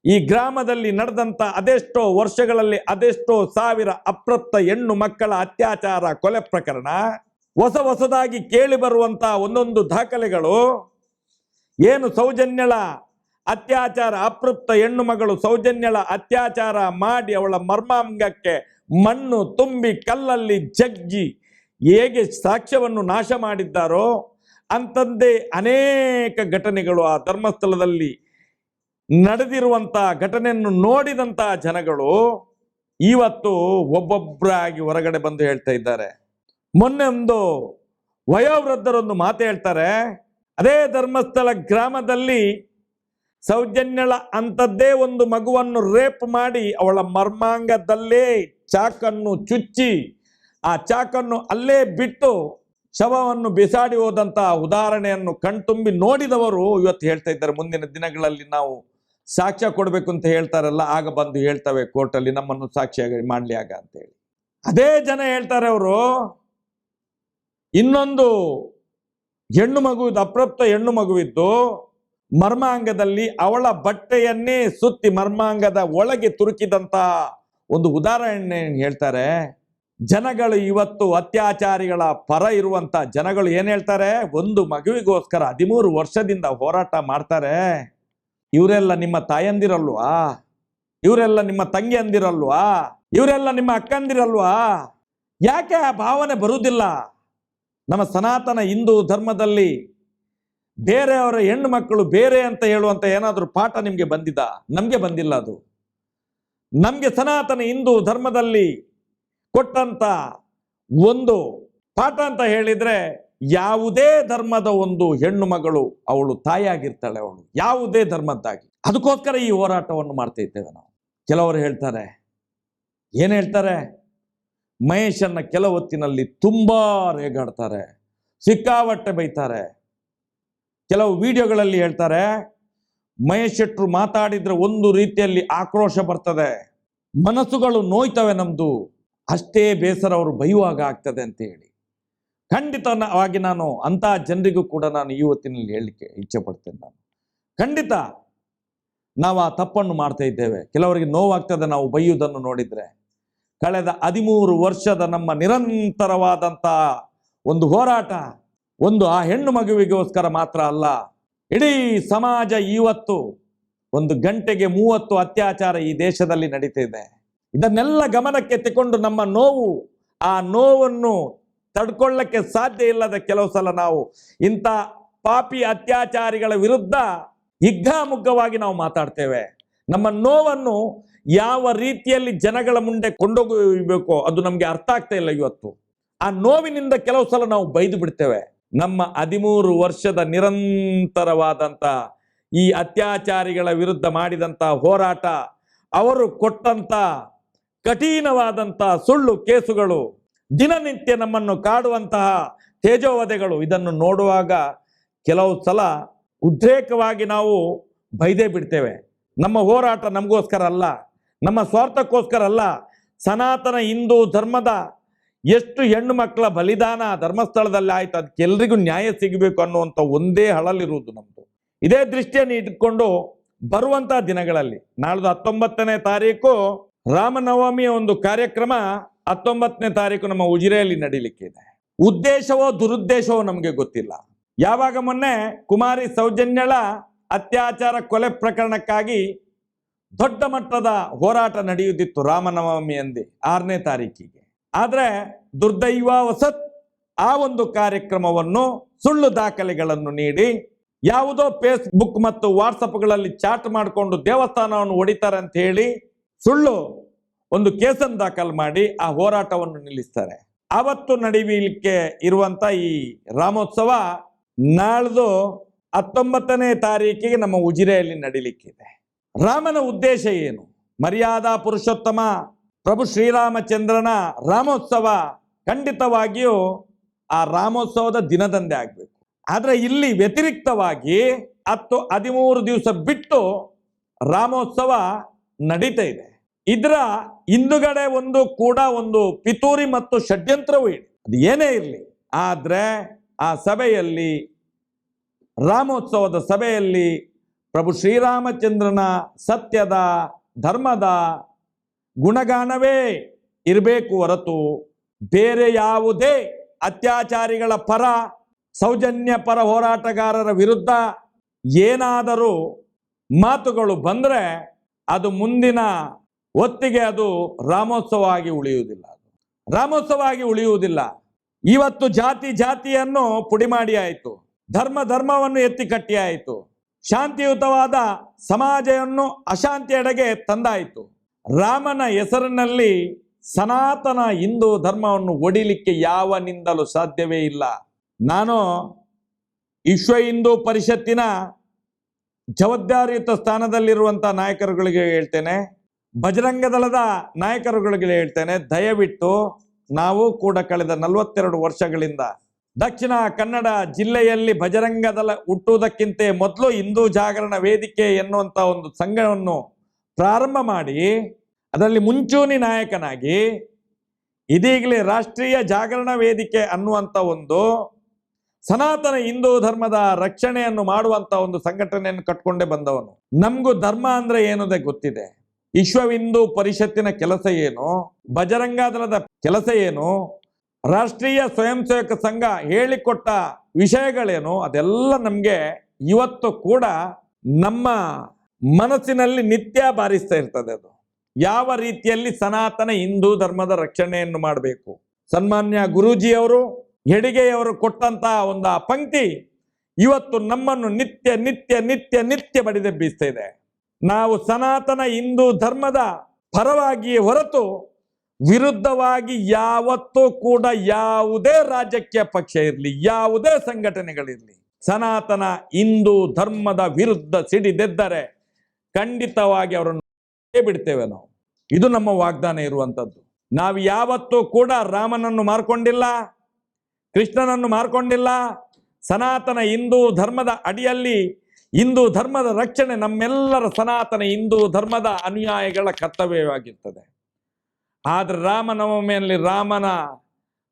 ಈ ಗ್ರಾಮದಲ್ಲಿ ನಡೆದಂಥ ಅದೆಷ್ಟೋ ವರ್ಷಗಳಲ್ಲಿ ಅದೆಷ್ಟೋ ಸಾವಿರ ಅಪ್ರಾಪ್ತ ಹೆಣ್ಣು ಮಕ್ಕಳ ಅತ್ಯಾಚಾರ ಕೊಲೆ ಪ್ರಕರಣ, ಹೊಸದಾಗಿ ಕೇಳಿ ಬರುವಂತ ಒಂದೊಂದು ದಾಖಲೆಗಳು, ಏನು ಸೌಜನ್ಯಳ ಅತ್ಯಾಚಾರ, ಅಪ್ರಾಪ್ತ ಹೆಣ್ಣು ಮಗಳು ಸೌಜನ್ಯಳ ಅತ್ಯಾಚಾರ ಮಾಡಿ ಅವಳ ಮರ್ಮಾಂಗಕ್ಕೆ ಮಣ್ಣು ತುಂಬಿ ಕಲ್ಲಲ್ಲಿ ಜಗ್ಗಿ ಹೇಗೆ ಸಾಕ್ಷ್ಯವನ್ನು ನಾಶ ಮಾಡಿದ್ದಾರೋ ಅಂತಂದೇ ಅನೇಕ ಘಟನೆಗಳು ಆ ಧರ್ಮಸ್ಥಳದಲ್ಲಿ ನಡೆದಿರುವಂತ ಘಟನೆಯನ್ನು ನೋಡಿದಂತ ಜನಗಳು ಇವತ್ತು ಒಬ್ಬೊಬ್ಬರಾಗಿ ಹೊರಗಡೆ ಬಂದು ಹೇಳ್ತಾ ಇದ್ದಾರೆ. ಮೊನ್ನೆ ಒಂದು ವಯೋವೃದ್ಧರೊಂದು ಮಾತು ಹೇಳ್ತಾರೆ, ಅದೇ ಧರ್ಮಸ್ಥಳ ಗ್ರಾಮದಲ್ಲಿ ಸೌಜನ್ಯಳ ಅಂತದ್ದೇ ಒಂದು ಮಗುವನ್ನು ರೇಪ್ ಮಾಡಿ ಅವಳ ಮರ್ಮಾಂಗದಲ್ಲೇ ಚಾಕನ್ನು ಚುಚ್ಚಿ ಆ ಚಾಕನ್ನು ಅಲ್ಲೇ ಬಿಟ್ಟು ಶವವನ್ನು ಬಿಸಾಡಿ ಹೋದಂತ ಉದಾಹರಣೆಯನ್ನು ಕಣ್ತುಂಬಿ ನೋಡಿದವರು ಇವತ್ತು ಹೇಳ್ತಾ ಇದ್ದಾರೆ, ಮುಂದಿನ ದಿನಗಳಲ್ಲಿ ನಾವು ಸಾಕ್ಷ್ಯ ಕೊಡಬೇಕು ಅಂತ ಹೇಳ್ತಾರಲ್ಲ, ಆಗ ಬಂದು ಹೇಳ್ತವೆ ಕೋರ್ಟಲ್ಲಿ ನಮ್ಮನ್ನು ಸಾಕ್ಷಿಯಾಗಿ ಮಾಡ್ಲಿ ಆಗ ಅಂತ ಹೇಳಿ. ಅದೇ ಜನ ಹೇಳ್ತಾರೆ ಅವರು ಇನ್ನೊಂದು ಹೆಣ್ಣು ಮಗುವಿದ್ದು, ಅಪ್ರಾಪ್ತ ಹೆಣ್ಣು ಮಗುವಿದ್ದು ಮರ್ಮಾಂಗದಲ್ಲಿ ಅವಳ ಬಟ್ಟೆಯನ್ನೇ ಸುತ್ತಿ ಮರ್ಮಾಂಗದ ಒಳಗೆ ತುರುಕಿದಂತ ಒಂದು ಉದಾಹರಣೆ ಹೇಳ್ತಾರೆ. ಜನಗಳು ಇವತ್ತು ಅತ್ಯಾಚಾರಿಗಳ ಪರ ಇರುವಂತ ಜನಗಳು ಏನ್ ಹೇಳ್ತಾರೆ, ಒಂದು ಮಗುವಿಗೋಸ್ಕರ 13 ವರ್ಷದಿಂದ ಹೋರಾಟ ಮಾಡ್ತಾರೆ. ಇವರೆಲ್ಲ ನಿಮ್ಮ ತಾಯಂದಿರಲ್ವಾ? ಇವರೆಲ್ಲ ನಿಮ್ಮ ತಂಗಿಯಂದಿರಲ್ವಾ? ಇವರೆಲ್ಲ ನಿಮ್ಮ ಅಕ್ಕಂದಿರಲ್ವಾ? ಯಾಕೆ ಆ ಭಾವನೆ ಬರುವುದಿಲ್ಲ? ನಮ್ಮ ಸನಾತನ ಹಿಂದೂ ಧರ್ಮದಲ್ಲಿ ಬೇರೆಯವರ ಹೆಣ್ಣು ಮಕ್ಕಳು ಬೇರೆ ಅಂತ ಹೇಳುವಂತ ಏನಾದರೂ ಪಾಠ ನಿಮ್ಗೆ ಬಂದಿದ್ದ? ನಮ್ಗೆ ಬಂದಿಲ್ಲ. ಅದು ನಮ್ಗೆ ಸನಾತನ ಹಿಂದೂ ಧರ್ಮದಲ್ಲಿ ಕೊಟ್ಟಂತ ಒಂದು ಪಾಠ ಅಂತ ಹೇಳಿದ್ರೆ, ಯಾವುದೇ ಧರ್ಮದ ಒಂದು ಹೆಣ್ಣು ಮಗಳು ಅವಳು ತಾಯಿಯಾಗಿರ್ತಾಳೆ, ಅವಳು ಯಾವುದೇ ಧರ್ಮದ್ದಾಗಿ. ಅದಕ್ಕೋಸ್ಕರ ಈ ಹೋರಾಟವನ್ನು ಮಾಡ್ತಾ ಇದ್ದೇವೆ ನಾವು. ಕೆಲವರು ಹೇಳ್ತಾರೆ, ಏನ್ ಹೇಳ್ತಾರೆ, ಮಹೇಶನ್ನ ಕೆಲವು ಹೊತ್ತಿನಲ್ಲಿ ತುಂಬಾ ರೇಗಾಡ್ತಾರೆ, ಸಿಕ್ಕಾಪಟ್ಟೆ ಬೈತಾರೆ. ಕೆಲವು ವಿಡಿಯೋಗಳಲ್ಲಿ ಹೇಳ್ತಾರೆ, ಮಹೇಶ್ ಶೆಟ್ರು ಮಾತಾಡಿದ್ರೆ ಒಂದು ರೀತಿಯಲ್ಲಿ ಆಕ್ರೋಶ ಬರ್ತದೆ, ಮನಸ್ಸುಗಳು ನೋಯ್ತವೆ ನಮ್ದು, ಅಷ್ಟೇ ಬೇಸರ ಅವರು ಬೈಯುವಾಗ ಆಗ್ತದೆ ಅಂತ ಹೇಳಿ. ಖಂಡಿತವಾಗಿ ನಾನು ಅಂತ ಜನರಿಗೂ ಕೂಡ ನಾನು ಈ ಹೊತ್ತಿನಲ್ಲಿ ಹೇಳಲಿಕ್ಕೆ ಇಚ್ಛೆ ಪಡ್ತೇನೆ. ನಾನು ಖಂಡಿತ ನಾವು ಆ ತಪ್ಪನ್ನು ಮಾಡ್ತಾ ಇದ್ದೇವೆ. ಕೆಲವರಿಗೆ ನೋವಾಗ್ತದೆ ನಾವು ಬೈಯುವುದನ್ನು ನೋಡಿದ್ರೆ. ಕಳೆದ 13 ವರ್ಷದ ನಮ್ಮ ನಿರಂತರವಾದಂಥ ಒಂದು ಹೋರಾಟ ಒಂದು ಆ ಹೆಣ್ಣು ಮಗುವಿಗೋಸ್ಕರ ಮಾತ್ರ ಅಲ್ಲ, ಇಡೀ ಸಮಾಜ ಇವತ್ತು ಒಂದು ಗಂಟೆಗೆ 30 ಅತ್ಯಾಚಾರ ಈ ದೇಶದಲ್ಲಿ ನಡೀತಾ ಇದೆ. ಇದನ್ನೆಲ್ಲ ಗಮನಕ್ಕೆ ತಗೊಂಡು ನಮ್ಮ ನೋವು, ಆ ನೋವನ್ನು ತಡ್ಕೊಳ್ಳಕ್ಕೆ ಸಾಧ್ಯ ಇಲ್ಲದ ಕೆಲವು ಸಲ ನಾವು ಇಂಥ ಪಾಪಿ ಅತ್ಯಾಚಾರಿಗಳ ವಿರುದ್ಧ ಹಿಗ್ಗಾಮುಗ್ಗವಾಗಿ ನಾವು ಮಾತಾಡ್ತೇವೆ. ನಮ್ಮ ನೋವನ್ನು ಯಾವ ರೀತಿಯಲ್ಲಿ ಜನಗಳ ಮುಂದೆ ಕೊಂಡೋಗಬೇಕೋ ಅದು ನಮಗೆ ಅರ್ಥ ಆಗ್ತಾ ಇಲ್ಲ. ಇವತ್ತು ಆ ನೋವಿನಿಂದ ಕೆಲವು ಸಲ ನಾವು ಬೈದು ಬಿಡ್ತೇವೆ. ನಮ್ಮ 13 ವರ್ಷದ ನಿರಂತರವಾದಂಥ ಈ ಅತ್ಯಾಚಾರಿಗಳ ವಿರುದ್ಧ ಮಾಡಿದಂಥ ಹೋರಾಟ, ಅವರು ಕೊಟ್ಟಂತ ಕಠಿಣವಾದಂಥ ಸುಳ್ಳು ಕೇಸುಗಳು, ದಿನನಿತ್ಯ ನಮ್ಮನ್ನು ಕಾಡುವಂತಹ ತೇಜೋವಧೆಗಳು, ಇದನ್ನು ನೋಡುವಾಗ ಕೆಲವು ಸಲ ಉದ್ರೇಕವಾಗಿ ನಾವು ಬೈದೇ ಬಿಡ್ತೇವೆ. ನಮ್ಮ ಹೋರಾಟ ನಮಗೋಸ್ಕರ ಅಲ್ಲ, ನಮ್ಮ ಸ್ವಾರ್ಥಕ್ಕೋಸ್ಕರ ಅಲ್ಲ. ಸನಾತನ ಹಿಂದೂ ಧರ್ಮದ ಎಷ್ಟು ಹೆಣ್ಣು ಮಕ್ಕಳ ಬಲಿದಾನ ಧರ್ಮಸ್ಥಳದಲ್ಲಿ ಆಯ್ತು, ಅದಕ್ಕೆಲ್ರಿಗೂ ನ್ಯಾಯ ಸಿಗಬೇಕು ಅನ್ನುವಂಥ ಒಂದೇ ಹಳಲಿರುವುದು ನಮ್ಮದು. ಇದೇ ದೃಷ್ಟಿಯನ್ನು ಇಟ್ಕೊಂಡು ಬರುವಂತಹ ದಿನಗಳಲ್ಲಿ ನಾಳ್ದು 19ನೇ ತಾರೀಕು ರಾಮನವಮಿಯ ಒಂದು ಕಾರ್ಯಕ್ರಮ 19ನೇ ತಾರೀಕು ನಮ್ಮ ಉಜಿರೆಯಲ್ಲಿ ನಡೀಲಿಕ್ಕೆ ಇದೆ. ಉದ್ದೇಶವೋ ದುರುದ್ದೇಶವೋ ನಮಗೆ ಗೊತ್ತಿಲ್ಲ. ಯಾವಾಗ ಮೊನ್ನೆ ಕುಮಾರಿ ಸೌಜನ್ಯಳ ಅತ್ಯಾಚಾರ ಕೊಲೆ ಪ್ರಕರಣಕ್ಕಾಗಿ ದೊಡ್ಡ ಮಟ್ಟದ ಹೋರಾಟ ನಡೆಯುತ್ತಿತ್ತು ರಾಮನವಮಿ ಎಂದೇ 6ನೇ ತಾರೀಕಿಗೆ. ಆದರೆ ದುರ್ದೈವವಶಾತ್ ಆ ಒಂದು ಕಾರ್ಯಕ್ರಮವನ್ನು ಸುಳ್ಳು ದಾಖಲೆಗಳನ್ನು ನೀಡಿ ಯಾವುದೋ ಫೇಸ್ಬುಕ್ ಮತ್ತು ವಾಟ್ಸಪ್ಗಳಲ್ಲಿ ಚಾಟ್ ಮಾಡಿಕೊಂಡು ದೇವಸ್ಥಾನವನ್ನು ಒಡಿತಾರೆ ಅಂತ ಹೇಳಿ ಸುಳ್ಳು ಒಂದು ಕೇಸನ್ನು ದಾಖಲು ಮಾಡಿ ಆ ಹೋರಾಟವನ್ನು ನಿಲ್ಲಿಸ್ತಾರೆ. ಅವತ್ತು ನಡೀಲಿಕ್ಕೆ ಇರುವಂತ ಈ ರಾಮೋತ್ಸವ ನಾಳ್ದು 19ನೇ ತಾರೀಕಿಗೆ ನಮ್ಮ ಉಜಿರೆಯಲ್ಲಿ ನಡೀಲಿಕ್ಕಿದೆ. ರಾಮನ ಉದ್ದೇಶ ಏನು? ಮರ್ಯಾದಾ ಪುರುಷೋತ್ತಮ ಪ್ರಭು ಶ್ರೀರಾಮಚಂದ್ರನ ರಾಮೋತ್ಸವ ಖಂಡಿತವಾಗಿಯೂ ಆ ರಾಮೋತ್ಸವದ ದಿನದಂದೇ ಆಗಬೇಕು. ಆದ್ರೆ ಇಲ್ಲಿ ವ್ಯತಿರಿಕ್ತವಾಗಿ 10-13 ದಿವಸ ಬಿಟ್ಟು ರಾಮೋತ್ಸವ ನಡೀತಾ ಇದೆ. ಇದರ ಹಿಂದುಗಡೆ ಒಂದು ಪಿತೂರಿ ಮತ್ತು ಷಡ್ಯಂತ್ರವೂ ಇದೆ. ಅದು ಏನೇ ಇರಲಿ, ಆದ್ರೆ ಆ ಸಭೆಯಲ್ಲಿ, ರಾಮೋತ್ಸವದ ಸಭೆಯಲ್ಲಿ ಪ್ರಭು ಶ್ರೀರಾಮಚಂದ್ರನ ಸತ್ಯದ ಧರ್ಮದ ಗುಣಗಾನವೇ ಇರಬೇಕು ಹೊರತು ಬೇರೆ ಯಾವುದೇ ಅತ್ಯಾಚಾರಿಗಳ ಪರ, ಸೌಜನ್ಯ ಪರ ಹೋರಾಟಗಾರರ ವಿರುದ್ಧ ಏನಾದರೂ ಮಾತುಗಳು ಬಂದರೆ ಅದು ಮುಂದಿನ ಹೊತ್ತಿಗೆ ಅದು ರಾಮೋತ್ಸವ ಆಗಿ ಉಳಿಯುವುದಿಲ್ಲ. ರಾಮೋತ್ಸವ ಆಗಿ ಉಳಿಯುವುದಿಲ್ಲ. ಇವತ್ತು ಜಾತಿಯನ್ನು ಪುಡಿ ಮಾಡಿ ಆಯಿತು, ಧರ್ಮವನ್ನು ಎತ್ತಿ ಕಟ್ಟಿ ಆಯಿತು, ಶಾಂತಿಯುತವಾದ ಸಮಾಜವನ್ನು ಅಶಾಂತಿಯೆಡೆಗೆ ತಂದಾಯಿತು. ರಾಮನ ಹೆಸರಿನಲ್ಲಿ ಸನಾತನ ಹಿಂದೂ ಧರ್ಮವನ್ನು ಒಡಿಲಿಕ್ಕೆ ಯಾವನಿಂದಲೂ ಸಾಧ್ಯವೇ ಇಲ್ಲ. ನಾನು ವಿಶ್ವ ಹಿಂದೂ ಪರಿಷತ್ತಿನ ಜವಾಬ್ದಾರಿಯುತ ಸ್ಥಾನದಲ್ಲಿರುವಂಥ ನಾಯಕರುಗಳಿಗೆ ಹೇಳ್ತೇನೆ, ಬಜರಂಗ ದಳದ ನಾಯಕರುಗಳಿಗೆ ಹೇಳ್ತೇನೆ, ದಯವಿಟ್ಟು ನಾವು ಕೂಡ ಕಳೆದ 42 ವರ್ಷಗಳಿಂದ ದಕ್ಷಿಣ ಕನ್ನಡ ಜಿಲ್ಲೆಯಲ್ಲಿ ಬಜರಂಗ ದಳ ಹುಟ್ಟುವುದಕ್ಕಿಂತ ಮೊದಲು ಹಿಂದೂ ಜಾಗರಣ ವೇದಿಕೆ ಎನ್ನುವಂಥ ಒಂದು ಸಂಘವನ್ನು ಪ್ರಾರಂಭ ಮಾಡಿ ಅದರಲ್ಲಿ ಮುಂಚೂಣಿ ನಾಯಕನಾಗಿ ಇದೀಗಲೇ ರಾಷ್ಟ್ರೀಯ ಜಾಗರಣ ವೇದಿಕೆ ಅನ್ನುವಂಥ ಒಂದು ಸನಾತನ ಹಿಂದೂ ಧರ್ಮದ ರಕ್ಷಣೆಯನ್ನು ಮಾಡುವಂತ ಒಂದು ಸಂಘಟನೆಯನ್ನು ಕಟ್ಕೊಂಡೇ ಬಂದವನು. ನಮಗೂ ಧರ್ಮ ಅಂದ್ರೆ ಏನದೆ ಗೊತ್ತಿದೆ. ವಿಶ್ವ ಹಿಂದೂ ಪರಿಷತ್ತಿನ ಕೆಲಸ ಏನು, ಬಜರಂಗ ದಳದ ಕೆಲಸ ಏನು, ರಾಷ್ಟ್ರೀಯ ಸ್ವಯಂ ಸೇವಕ ಸಂಘ ಹೇಳಿಕೊಟ್ಟ ವಿಷಯಗಳೇನು, ಅದೆಲ್ಲ ನಮಗೆ ಇವತ್ತು ಕೂಡ ನಮ್ಮ ಮನಸ್ಸಿನಲ್ಲಿ ನಿತ್ಯ ಬಾರಿಸ್ತಾ ಇರ್ತದೆ. ಅದು ಯಾವ ರೀತಿಯಲ್ಲಿ ಸನಾತನ ಹಿಂದೂ ಧರ್ಮದ ರಕ್ಷಣೆಯನ್ನು ಮಾಡಬೇಕು. ಸನ್ಮಾನ್ಯ ಗುರೂಜಿಯವರು, ಹೆಡಿಗೆಯವರು ಕೊಟ್ಟಂತಹ ಒಂದು ಪಂಕ್ತಿ ಇವತ್ತು ನಮ್ಮನ್ನು ನಿತ್ಯ ನಿತ್ಯ ನಿತ್ಯ ನಿತ್ಯ ಬಡಿದೆಬ್ಬಿಸ್ತಾ ಇದೆ. ನಾವು ಸನಾತನ ಹಿಂದೂ ಧರ್ಮದ ಪರವಾಗಿ ಹೊರತು ವಿರುದ್ಧವಾಗಿ ಯಾವತ್ತೂ ಕೂಡ ಯಾವುದೇ ರಾಜಕೀಯ ಪಕ್ಷ ಇರಲಿ, ಯಾವುದೇ ಸಂಘಟನೆಗಳಿರಲಿ, ಸನಾತನ ಹಿಂದೂ ಧರ್ಮದ ವಿರುದ್ಧ ಸಿಡಿದೆದ್ದರೆ ಖಂಡಿತವಾಗಿ ಅವರನ್ನು ಬಿಡ್ತೇವೆ ನಾವು. ಇದು ನಮ್ಮ ವಾಗ್ದಾನ ಇರುವಂಥದ್ದು. ನಾವು ಯಾವತ್ತೂ ಕೂಡ ರಾಮನನ್ನು ಮಾರ್ಕೊಂಡಿಲ್ಲ, ಕೃಷ್ಣನನ್ನು ಮಾರ್ಕೊಂಡಿಲ್ಲ. ಸನಾತನ ಹಿಂದೂ ಧರ್ಮದ ಅಡಿಯಲ್ಲಿ ಹಿಂದೂ ಧರ್ಮದ ರಕ್ಷಣೆ ನಮ್ಮೆಲ್ಲರ ಸನಾತನ ಹಿಂದೂ ಧರ್ಮದ ಅನುಯಾಯಿಗಳ ಕರ್ತವ್ಯವಾಗಿರ್ತದೆ. ಆದರೆ ರಾಮನವಮಿಯಲ್ಲಿ ರಾಮನ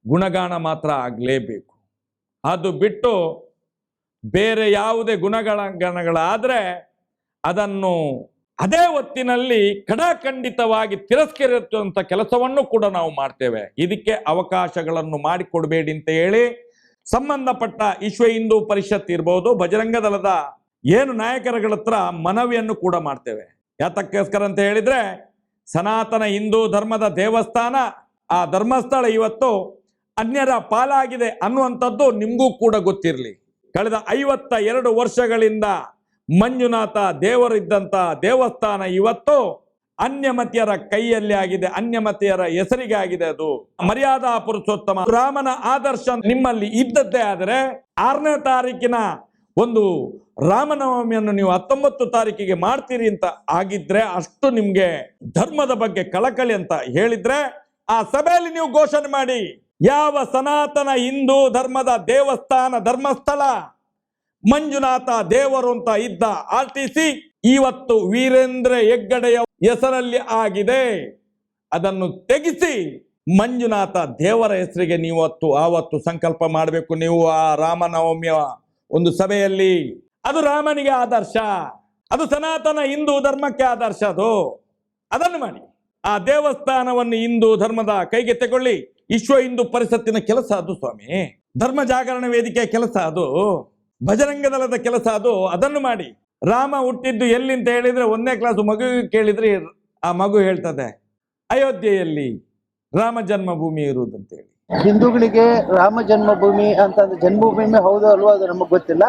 ಗುಣಗಾನ ಮಾತ್ರ ಆಗಲೇಬೇಕು. ಅದು ಬಿಟ್ಟು ಬೇರೆ ಯಾವುದೇ ಗುಣಗಾನಗಳಾದರೆ ಅದನ್ನು ಅದೇ ಹೊತ್ತಿನಲ್ಲಿ ಖಡಾಖಂಡಿತವಾಗಿ ತಿರಸ್ಕರಿಸುವಂಥ ಕೆಲಸವನ್ನು ಕೂಡ ನಾವು ಮಾಡ್ತೇವೆ. ಇದಕ್ಕೆ ಅವಕಾಶಗಳನ್ನು ಮಾಡಿಕೊಡಬೇಡಿ ಅಂತ ಹೇಳಿ ಸಂಬಂಧಪಟ್ಟ ವಿಶ್ವ ಹಿಂದೂ ಪರಿಷತ್ ಇರ್ಬೋದು, ಬಜರಂಗ ದಳದ ಏನು ನಾಯಕರುಗಳ ಹತ್ರ ಮನವಿಯನ್ನು ಕೂಡ ಮಾಡ್ತೇವೆ. ಯಾತಕ್ಕೋಸ್ಕರ ಅಂತ ಹೇಳಿದ್ರೆ, ಸನಾತನ ಹಿಂದೂ ಧರ್ಮದ ದೇವಸ್ಥಾನ, ಆ ಧರ್ಮಸ್ಥಳ ಇವತ್ತು ಅನ್ಯರ ಪಾಲಾಗಿದೆ ಅನ್ನುವಂಥದ್ದು ನಿಮಗೂ ಕೂಡ ಗೊತ್ತಿರಲಿ. ಕಳೆದ 52 ವರ್ಷಗಳಿಂದ ಮಂಜುನಾಥ ದೇವರಿದ್ದಂಥ ದೇವಸ್ಥಾನ ಇವತ್ತು ಅನ್ಯಮತಿಯರ ಕೈಯಲ್ಲಿ ಆಗಿದೆ, ಅನ್ಯಮತಿಯರ ಹೆಸರಿಗೆ ಆಗಿದೆ. ಅದು ಮರ್ಯಾದಾ ಪುರುಷೋತ್ತಮ ರಾಮನ ಆದರ್ಶ ನಿಮ್ಮಲ್ಲಿ ಇದ್ದದ್ದೇ ಆದರೆ 6ನೇ ತಾರೀಕಿನ ಒಂದು ರಾಮನವಮಿಯನ್ನು ನೀವು 19 ತಾರೀಕಿಗೆ ಮಾಡ್ತೀರಿ ಅಂತ ಆಗಿದ್ರೆ, ಅಷ್ಟು ನಿಮ್ಗೆ ಧರ್ಮದ ಬಗ್ಗೆ ಕಳಕಳಿ ಅಂತ ಹೇಳಿದ್ರೆ ಆ ಸಭೆಯಲ್ಲಿ ನೀವು ಘೋಷಣೆ ಮಾಡಿ, ಯಾವ ಸನಾತನ ಹಿಂದೂ ಧರ್ಮದ ದೇವಸ್ಥಾನ ಧರ್ಮಸ್ಥಳ ಮಂಜುನಾಥ ದೇವರು ಅಂತ ಇದ್ದ RTC ಇವತ್ತು ವೀರೇಂದ್ರ ಹೆಗ್ಗಡೆಯ ಹೆಸರಲ್ಲಿ ಆಗಿದೆ, ಅದನ್ನು ತೆಗೆಸಿ ಮಂಜುನಾಥ ದೇವರ ಹೆಸರಿಗೆ ನೀವು ಆವತ್ತು ಸಂಕಲ್ಪ ಮಾಡಬೇಕು. ನೀವು ಆ ರಾಮನವಮಿಯ ಒಂದು ಸಭೆಯಲ್ಲಿ ಅದು ರಾಮನಿಗೆ ಆದರ್ಶ, ಅದು ಸನಾತನ ಹಿಂದೂ ಧರ್ಮಕ್ಕೆ ಆದರ್ಶ, ಅದನ್ನು ಮಾಡಿ. ಆ ದೇವಸ್ಥಾನವನ್ನು ಹಿಂದೂ ಧರ್ಮದ ಕೈಗೆ ತಗೊಳ್ಳಿ. ವಿಶ್ವ ಹಿಂದೂ ಪರಿಷತ್ತಿನ ಕೆಲಸ ಅದು ಸ್ವಾಮಿ, ಧರ್ಮ ಜಾಗರಣ ವೇದಿಕೆಯ ಕೆಲಸ ಅದು, ಬಜರಂಗ ದಳದ ಕೆಲಸ ಅದು. ಅದನ್ನು ಮಾಡಿ. ರಾಮ ಹುಟ್ಟಿದ್ದು ಎಲ್ಲಿ ಅಂತ ಹೇಳಿದ್ರೆ 1ನೇ ಕ್ಲಾಸ್ ಮಗುವಿಗೆ ಕೇಳಿದ್ರೆ ಆ ಮಗು ಹೇಳ್ತದೆ ಅಯೋಧ್ಯೆಯಲ್ಲಿ. ರಾಮ ಜನ್ಮಭೂಮಿ ಇರುವುದಂತೇಳಿ. ಹಿಂದೂಗಳಿಗೆ ರಾಮ ಜನ್ಮಭೂಮಿ ಅಂತಂದ್ರೆ ಜನ್ಮಭೂಮಿ ಹೌದೋ ಅಲ್ವೋ ಅದು ನಮಗೆ ಗೊತ್ತಿಲ್ಲ.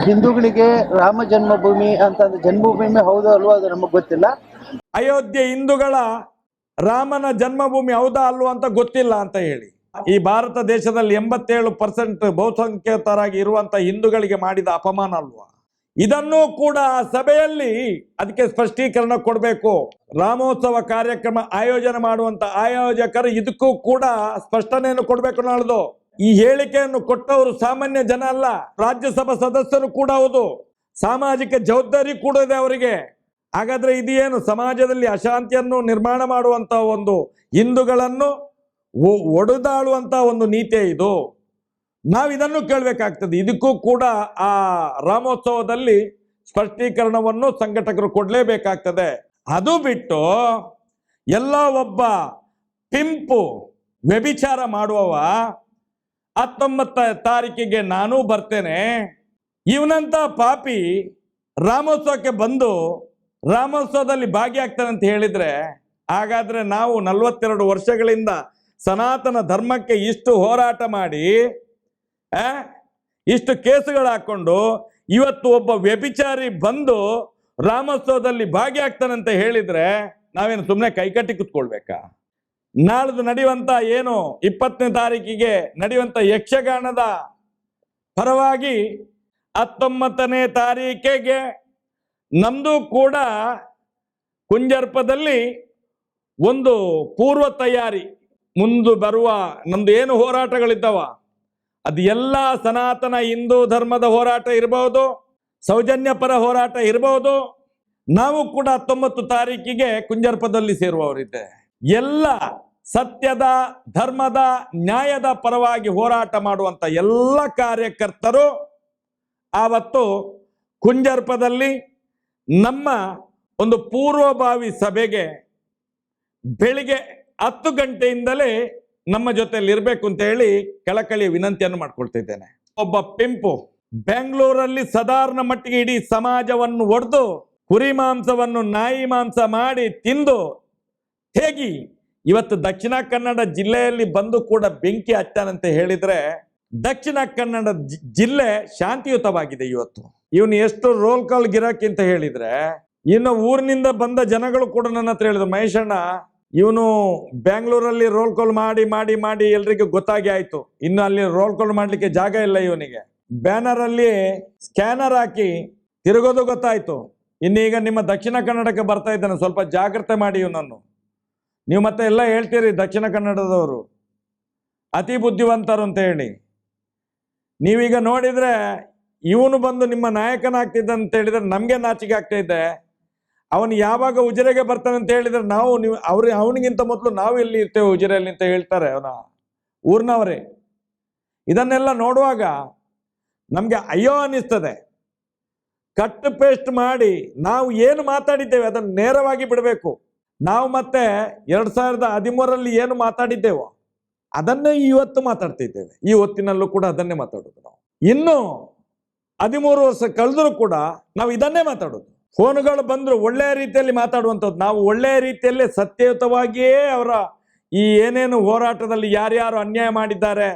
ಹಿಂದೂಗಳಿಗೆ ರಾಮ ಜನ್ಮಭೂಮಿ ಅಂತಂದ್ರೆ ಜನ್ಮಭೂಮಿ ಹೌದೋ ಅಲ್ವೋ ಅದು ನಮಗೆ ಗೊತ್ತಿಲ್ಲ. ಅಯೋಧ್ಯೆ ಹಿಂದೂಗಳ ರಾಮನ ಜನ್ಮಭೂಮಿ ಹೌದಾ ಅಲ್ವೋ ಅಂತ ಗೊತ್ತಿಲ್ಲ ಅಂತ ಹೇಳಿ, ಈ ಭಾರತ ದೇಶದಲ್ಲಿ 87% ಬಹುಸಂಖ್ಯಾತರಾಗಿ ಇರುವಂತ ಹಿಂದೂಗಳಿಗೆ ಮಾಡಿದ ಅಪಮಾನ ಅಲ್ವಾ? ಇದನ್ನು ಕೂಡ ಸಭೆಯಲ್ಲಿ ಅದಕ್ಕೆ ಸ್ಪಷ್ಟೀಕರಣ ಕೊಡಬೇಕು. ರಾಮೋತ್ಸವ ಕಾರ್ಯಕ್ರಮ ಆಯೋಜನೆ ಮಾಡುವಂತ ಆಯೋಜಕರು ಇದಕ್ಕೂ ಕೂಡ ಸ್ಪಷ್ಟನೆಯನ್ನು ಕೊಡಬೇಕು. ನಾಳ್ದು ಈ ಹೇಳಿಕೆಯನ್ನು ಕೊಟ್ಟವರು ಸಾಮಾನ್ಯ ಜನ ಅಲ್ಲ, ರಾಜ್ಯಸಭಾ ಸದಸ್ಯರು ಕೂಡ ಹೌದು. ಸಾಮಾಜಿಕ ಜವಾಬ್ದಾರಿ ಕೂಡ ಇದೆ ಅವರಿಗೆ. ಹಾಗಾದ್ರೆ ಇದೇನು ಸಮಾಜದಲ್ಲಿ ಅಶಾಂತಿಯನ್ನು ನಿರ್ಮಾಣ ಮಾಡುವಂತ ಒಂದು ಹಿಂದೂಗಳನ್ನು ಒಡೆದಾಳುವಂತ ಒಂದು ನೀತಿ ಇದು. ನಾವಿದನ್ನು ಕೇಳಬೇಕಾಗ್ತದೆ. ಇದಕ್ಕೂ ಕೂಡ ಆ ರಾಮೋತ್ಸವದಲ್ಲಿ ಸ್ಪಷ್ಟೀಕರಣವನ್ನು ಸಂಘಟಕರು ಕೊಡಲೇಬೇಕಾಗ್ತದೆ. ಅದು ಬಿಟ್ಟು ಎಲ್ಲ ಒಬ್ಬ ಪಿಂಪು ವ್ಯಭಿಚಾರ ಮಾಡುವವ 19 ತಾರೀಕಿಗೆ ನಾನು ಬರ್ತೇನೆ, ಇವನಂತ ಪಾಪಿ ರಾಮೋತ್ಸವಕ್ಕೆ ಬಂದು ರಾಮೋತ್ಸವದಲ್ಲಿ ಭಾಗಿಯಾಗ್ತಾನೆ ಅಂತ ಹೇಳಿದ್ರೆ, ಹಾಗಾದ್ರೆ ನಾವು 42 ವರ್ಷಗಳಿಂದ ಸನಾತನ ಧರ್ಮಕ್ಕೆ ಇಷ್ಟು ಹೋರಾಟ ಮಾಡಿ ಇಷ್ಟು ಕೇಸುಗಳು ಹಾಕೊಂಡು ಇವತ್ತು ಒಬ್ಬ ವ್ಯಭಿಚಾರಿ ಬಂದು ರಾಮೋತ್ಸವದಲ್ಲಿ ಭಾಗಿಯಾಗ್ತಾನಂತ ಹೇಳಿದ್ರೆ ನಾವೇನು ಸುಮ್ಮನೆ ಕೈಕಟ್ಟಿ ಕುತ್ಕೊಳ್ಬೇಕಾ? ನಾಳ್ದು ನಡೆಯುವಂತ ಏನು 20ನೇ ತಾರೀಕಿಗೆ ನಡೆಯುವಂತ ಯಕ್ಷಗಾನದ ಪರವಾಗಿ 19ನೇ ತಾರೀಕಿಗೆ ನಮ್ದು ಕೂಡ ಕುಂಜರ್ಪದಲ್ಲಿ ಒಂದು ಪೂರ್ವ ತಯಾರಿ, ಮುಂದೆ ಬರುವ ನಮ್ದು ಏನು ಹೋರಾಟಗಳಿದ್ದಾವ ಅದು ಎಲ್ಲ ಸನಾತನ ಹಿಂದೂ ಧರ್ಮದ ಹೋರಾಟ ಇರಬಹುದು, ಸೌಜನ್ಯ ಪರ ಹೋರಾಟ ಇರಬಹುದು. ನಾವು ಕೂಡ 19 ತಾರೀಕಿಗೆ ಕುಂಜರ್ಪದಲ್ಲಿ ಸೇರುವವರಿದ್ದೆ. ಎಲ್ಲ ಸತ್ಯದ, ಧರ್ಮದ, ನ್ಯಾಯದ ಪರವಾಗಿ ಹೋರಾಟ ಮಾಡುವಂತ ಎಲ್ಲ ಕಾರ್ಯಕರ್ತರು ಆವತ್ತು ಕುಂಜರ್ಪದಲ್ಲಿ ನಮ್ಮ ಒಂದು ಪೂರ್ವಭಾವಿ ಸಭೆಗೆ ಬೆಳಿಗ್ಗೆ 10 ಗಂಟೆಯಿಂದಲೇ ನಮ್ಮ ಜೊತೆಯಲ್ಲಿ ಇರಬೇಕು ಅಂತ ಹೇಳಿ ಕಳಕಳಿಯ ವಿನಂತಿಯನ್ನು ಮಾಡ್ಕೊಳ್ತಿದ್ದೇನೆ. ಒಬ್ಬ ಪಿಂಪು ಬೆಂಗಳೂರಲ್ಲಿ ಸಾಧಾರಣ ಮಟ್ಟಿಗೆ ಇಡೀ ಸಮಾಜವನ್ನು ಒಡೆದು ಕುರಿ ಮಾಂಸವನ್ನು ನಾಯಿ ಮಾಂಸ ಮಾಡಿ ತಿಂದು ಹೇಗೆ ಇವತ್ತು ದಕ್ಷಿಣ ಕನ್ನಡ ಜಿಲ್ಲೆಯಲ್ಲಿ ಬಂದು ಕೂಡ ಬೆಂಕಿ ಹಚ್ಚಾನಂತ ಹೇಳಿದ್ರೆ, ದಕ್ಷಿಣ ಕನ್ನಡ ಜಿಲ್ಲೆ ಶಾಂತಿಯುತವಾಗಿದೆ. ಇವತ್ತು ಇವನು ಎಷ್ಟು ರೋಲ್ ಕಾಲ್ ಗಿರಾಕಿ ಅಂತ ಹೇಳಿದ್ರೆ, ಇನ್ನು ಊರಿನಿಂದ ಬಂದ ಜನಗಳು ಕೂಡ ನನ್ನ ಹತ್ರ ಹೇಳಿದ್ರು, ಮಹೇಶಣ್ಣ ಇವನು ಬೆಂಗಳೂರಲ್ಲಿ ರೋಲ್ ಕಾಲ್ ಮಾಡಿ ಮಾಡಿ ಮಾಡಿ ಎಲ್ರಿಗೂ ಗೊತ್ತಾಗಿ ಆಯ್ತು, ಇನ್ನು ಅಲ್ಲಿ ರೋಲ್ ಕಾಲ್ ಮಾಡ್ಲಿಕ್ಕೆ ಜಾಗ ಇಲ್ಲ ಇವನಿಗೆ, ಬ್ಯಾನರ್ ಅಲ್ಲಿ ಸ್ಕ್ಯಾನರ್ ಹಾಕಿ ತಿರುಗೋದು ಗೊತ್ತಾಯ್ತು, ಇನ್ನೀಗ ನಿಮ್ಮ ದಕ್ಷಿಣ ಕನ್ನಡಕ್ಕೆ ಬರ್ತಾ ಇದ್ದಾನೆ, ಸ್ವಲ್ಪ ಜಾಗ್ರತೆ ಮಾಡಿ ಇವನನ್ನು. ನೀವು ಮತ್ತೆ ಎಲ್ಲ ಹೇಳ್ತೀರಿ ದಕ್ಷಿಣ ಕನ್ನಡದವರು ಅತಿ ಬುದ್ಧಿವಂತರು ಅಂತ ಹೇಳಿ. ನೀವೀಗ ನೋಡಿದ್ರೆ ಇವನು ಬಂದು ನಿಮ್ಮ ನಾಯಕನಾಗ್ತಿದ್ದ ಅಂತ ಹೇಳಿದ್ರೆ ನಮ್ಗೆ ನಾಚಿಕೆ ಆಗ್ತಾ ಇದೆ. ಅವನು ಯಾವಾಗ ಉಜಿರೆಗೆ ಬರ್ತಾನೆ ಅಂತ ಹೇಳಿದ್ರೆ ನಾವು ನೀವು ಅವನಿಗಿಂತ ಮೊದಲು ನಾವು ಎಲ್ಲಿ ಇರ್ತೇವೆ ಉಜಿರೆಯಲ್ಲಿ ಅಂತ ಹೇಳ್ತಾರೆ ಅವನ ಊರಿನವರೇ. ಇದನ್ನೆಲ್ಲ ನೋಡುವಾಗ ನಮ್ಗೆ ಅಯ್ಯೋ ಅನ್ನಿಸ್ತದೆ. ಕಟ್ ಪೇಸ್ಟ್ ಮಾಡಿ ನಾವು ಏನು ಮಾತಾಡಿದ್ದೇವೆ ಅದನ್ನು ನೇರವಾಗಿ ಬಿಡಬೇಕು. ನಾವು ಮತ್ತೆ 2013ರಲ್ಲಿ ಏನು ಮಾತಾಡಿದ್ದೇವೋ ಅದನ್ನೇ ಇವತ್ತು ಮಾತಾಡ್ತಿದ್ದೇವೆ. ಈ ಹೊತ್ತಿನಲ್ಲೂ ಕೂಡ ಅದನ್ನೇ ಮಾತಾಡೋದು ನಾವು. ಇನ್ನು 13 ವರ್ಷ ಕಳೆದರೂ ಕೂಡ ನಾವು ಇದನ್ನೇ ಮಾತಾಡೋದು. ಫೋನ್ಗಳು ಬಂದ್ರು ಒಳ್ಳೆಯ ರೀತಿಯಲ್ಲಿ ಮಾತಾಡುವಂಥದ್ದು. ನಾವು ಒಳ್ಳೆಯ ರೀತಿಯಲ್ಲೇ ಸತ್ಯಯುತವಾಗಿಯೇ ಅವರ ಈ ಏನೇನು ಹೋರಾಟದಲ್ಲಿ ಯಾರ್ಯಾರು ಅನ್ಯಾಯ ಮಾಡಿದ್ದಾರೆ,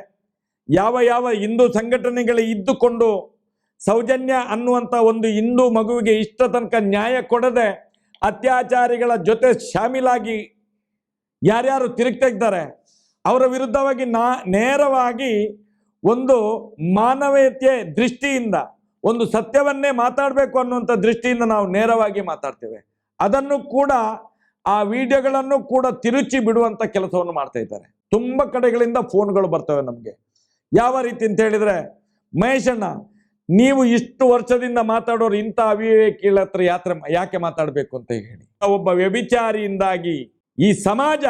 ಯಾವ ಯಾವ ಹಿಂದೂ ಸಂಘಟನೆಗಳು ಇದ್ದುಕೊಂಡು ಸೌಜನ್ಯ ಅನ್ನುವಂಥ ಒಂದು ಹಿಂದೂ ಮಗುವಿಗೆ ಇಷ್ಟ ತನಕ ನ್ಯಾಯ ಕೊಡದೆ ಅತ್ಯಾಚಾರಿಗಳ ಜೊತೆ ಶಾಮೀಲಾಗಿ ಯಾರ್ಯಾರು ತಿರುಗ್ತಾ ಇದ್ದಾರೆ ಅವರ ವಿರುದ್ಧವಾಗಿ ನೇರವಾಗಿ ಒಂದು ಮಾನವೀಯತೆ ದೃಷ್ಟಿಯಿಂದ ಒಂದು ಸತ್ಯವನ್ನೇ ಮಾತಾಡಬೇಕು ಅನ್ನುವಂಥ ದೃಷ್ಟಿಯಿಂದ ನಾವು ನೇರವಾಗಿ ಮಾತಾಡ್ತೇವೆ. ಅದನ್ನು ಕೂಡ ಆ ವಿಡಿಯೋಗಳನ್ನು ಕೂಡ ತಿರುಚಿ ಬಿಡುವಂಥ ಕೆಲಸವನ್ನು ಮಾಡ್ತಾ ಇದ್ದಾರೆ. ತುಂಬ ಕಡೆಗಳಿಂದ ಫೋನ್ಗಳು ಬರ್ತವೆ ನಮಗೆ. ಯಾವ ರೀತಿ ಅಂತ ಹೇಳಿದ್ರೆ, ಮಹೇಶಣ್ಣ ನೀವು ಇಷ್ಟು ವರ್ಷದಿಂದ ಮಾತಾಡೋರು ಇಂಥ ಅವಿವೇಕಿಗಳ ಹತ್ರ ಯಾಕೆ ಮಾತಾಡಬೇಕು ಅಂತ ಹೇಳಿ, ಒಬ್ಬ ವ್ಯಭಿಚಾರಿಯಿಂದಾಗಿ ಈ ಸಮಾಜ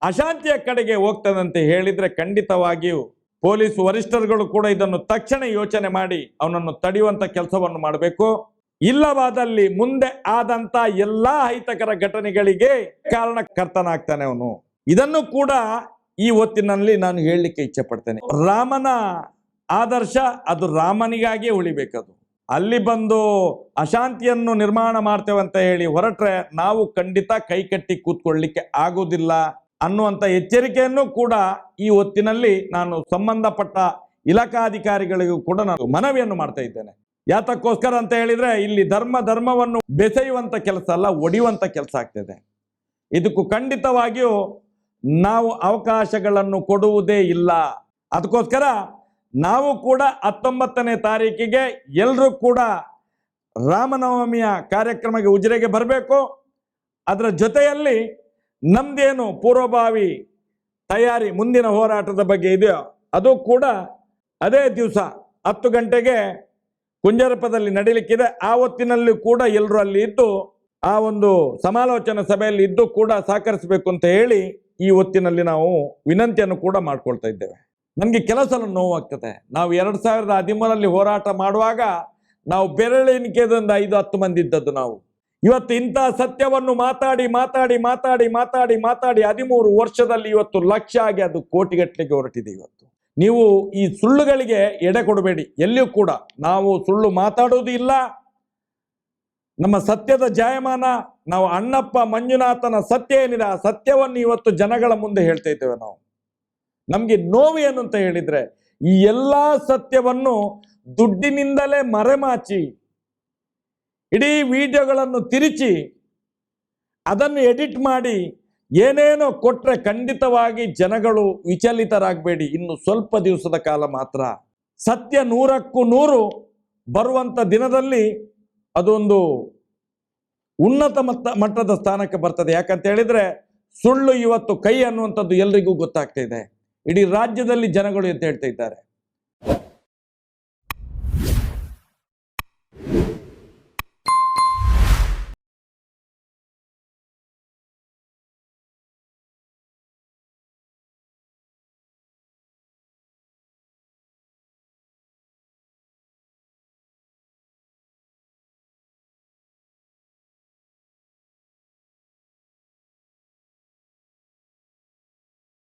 ಅಶಾಂತಿಯ ಕಡೆಗೆ ಹೋಗ್ತದಂತ ಹೇಳಿದ್ರೆ ಖಂಡಿತವಾಗಿಯೂ ಪೊಲೀಸ್ ವರಿಷ್ಠರುಗಳು ಕೂಡ ಇದನ್ನು ತಕ್ಷಣ ಯೋಚನೆ ಮಾಡಿ ಅವನನ್ನು ತಡೆಯುವಂತ ಕೆಲಸವನ್ನು ಮಾಡಬೇಕು. ಇಲ್ಲವಾದಲ್ಲಿ ಮುಂದೆ ಆದಂತ ಎಲ್ಲಾ ಅಹಿತಕರ ಘಟನೆಗಳಿಗೆ ಕಾರಣಕರ್ತನಾಗ್ತಾನೆ ಅವನು. ಇದನ್ನು ಕೂಡ ಈ ಹೊತ್ತಿನಲ್ಲಿ ನಾನು ಹೇಳಲಿಕ್ಕೆ ಇಚ್ಛೆ ಪಡ್ತೇನೆ. ರಾಮನ ಆದರ್ಶ ಅದು ರಾಮನಿಗಾಗಿಯೇ ಉಳಿಬೇಕದು. ಅಲ್ಲಿ ಬಂದು ಅಶಾಂತಿಯನ್ನು ನಿರ್ಮಾಣ ಮಾಡ್ತೇವೆ ಅಂತ ಹೇಳಿ ಹೊರಟ್ರೆ ನಾವು ಖಂಡಿತ ಕೈ ಕಟ್ಟಿ ಕೂತ್ಕೊಳ್ಳಿಕ್ಕೆ ಆಗುವುದಿಲ್ಲ. ಅನ್ನುವಂಥ ಎಚ್ಚರಿಕೆಯನ್ನು ಕೂಡ ಈ ಹೊತ್ತಿನಲ್ಲಿ ನಾನು ಸಂಬಂಧಪಟ್ಟ ಇಲಾಖಾಧಿಕಾರಿಗಳಿಗೂ ಕೂಡ ನಾನು ಮನವಿಯನ್ನು ಮಾಡ್ತಾ ಇದ್ದೇನೆ. ಯಾತಕ್ಕೋಸ್ಕರ ಅಂತ ಹೇಳಿದ್ರೆ ಇಲ್ಲಿ ಧರ್ಮವನ್ನು ಬೆಸೆಯುವಂಥ ಕೆಲಸ ಅಲ್ಲ, ಒಡೆಯುವಂಥ ಕೆಲಸ ಆಗ್ತಿದೆ. ಇದಕ್ಕೂ ಖಂಡಿತವಾಗಿಯೂ ನಾವು ಅವಕಾಶಗಳನ್ನು ಕೊಡುವುದೇ ಇಲ್ಲ. ಅದಕ್ಕೋಸ್ಕರ ನಾವು ಕೂಡ 19ನೇ ತಾರೀಕಿಗೆ ಎಲ್ಲರೂ ಕೂಡ ರಾಮನವಮಿಯ ಕಾರ್ಯಕ್ರಮಕ್ಕೆ ಉಜಿರೆಗೆ ಬರಬೇಕು. ಅದರ ಜೊತೆಯಲ್ಲಿ ನಮ್ದೇನು ಪೂರ್ವಭಾವಿ ತಯಾರಿ ಮುಂದಿನ ಹೋರಾಟದ ಬಗ್ಗೆ ಇದೆಯೋ ಅದು ಕೂಡ ಅದೇ ದಿವಸ 10 ಗಂಟೆಗೆ ಕುಂಜರಪದಲ್ಲಿ ನಡೀಲಿಕ್ಕಿದೆ. ಆ ಹೊತ್ತಿನಲ್ಲಿ ಕೂಡ ಎಲ್ಲರೂ ಅಲ್ಲಿ ಇದ್ದು ಆ ಒಂದು ಸಮಾಲೋಚನಾ ಸಭೆಯಲ್ಲಿ ಇದ್ದು ಕೂಡ ಸಹಕರಿಸಬೇಕು ಅಂತ ಹೇಳಿ ಈ ಹೊತ್ತಿನಲ್ಲಿ ನಾವು ವಿನಂತಿಯನ್ನು ಕೂಡ ಮಾಡ್ಕೊಳ್ತಾ ಇದ್ದೇವೆ. ನನಗೆ ಕೆಲವು ಸಲ ನೋವಾಗ್ತದೆ. ನಾವು 2013ರಲ್ಲಿ ಹೋರಾಟ ಮಾಡುವಾಗ ನಾವು ಬೆರಳೆಣಿಕೆಯಿಂದ 5-10 ಮಂದಿ ಇದ್ದದ್ದು. ನಾವು ಇವತ್ತು ಇಂಥ ಸತ್ಯವನ್ನು ಮಾತಾಡಿ 13 ವರ್ಷದಲ್ಲಿ ಇವತ್ತು ಲಕ್ಷ ಆಗಿ ಅದು ಕೋಟಿಗಟ್ಟಲೆಗೆ ಹೊರಟಿದೆ. ಇವತ್ತು ನೀವು ಈ ಸುಳ್ಳುಗಳಿಗೆ ಎಡೆ ಕೊಡಬೇಡಿ. ಎಲ್ಲಿಯೂ ಕೂಡ ನಾವು ಸುಳ್ಳು ಮಾತಾಡುವುದೂ ಇಲ್ಲ. ನಮ್ಮ ಸತ್ಯದ ಜಾಯಮಾನ, ನಾವು ಅಣ್ಣಪ್ಪ ಮಂಜುನಾಥನ ಸತ್ಯ ಏನಿದೆ ಆ ಸತ್ಯವನ್ನು ಇವತ್ತು ಜನಗಳ ಮುಂದೆ ಹೇಳ್ತಾ ಇದ್ದೇವೆ. ನಾವು ನಮಗೆ ನೋವು ಏನು ಅಂತ ಹೇಳಿದ್ರೆ ಈ ಎಲ್ಲ ಸತ್ಯವನ್ನು ದುಡ್ಡಿನಿಂದಲೇ ಮರೆಮಾಚಿ ಇಡೀ ವಿಡಿಯೋಗಳನ್ನು ತಿರುಚಿ ಅದನ್ನು ಎಡಿಟ್ ಮಾಡಿ ಏನೇನೋ ಕೊಟ್ರೆ ಖಂಡಿತವಾಗಿ ಜನಗಳು ವಿಚಲಿತರಾಗಬೇಡಿ. ಇನ್ನು ಸ್ವಲ್ಪ ದಿವಸದ ಕಾಲ ಮಾತ್ರ. ಸತ್ಯ 100ಕ್ಕೂ 100 ಬರುವಂಥ ದಿನದಲ್ಲಿ ಅದೊಂದು ಉನ್ನತ ಮಟ್ಟದ ಸ್ಥಾನಕ್ಕೆ ಬರ್ತದೆ. ಯಾಕಂತ ಹೇಳಿದ್ರೆ ಸುಳ್ಳು ಇವತ್ತು ಕೈ ಅನ್ನುವಂಥದ್ದು ಎಲ್ರಿಗೂ ಗೊತ್ತಾಗ್ತಾ ಇದೆ. ಇಡೀ ರಾಜ್ಯದಲ್ಲಿ ಜನಗಳು ಅಂತ ಹೇಳ್ತಾ ಇದ್ದಾರೆ.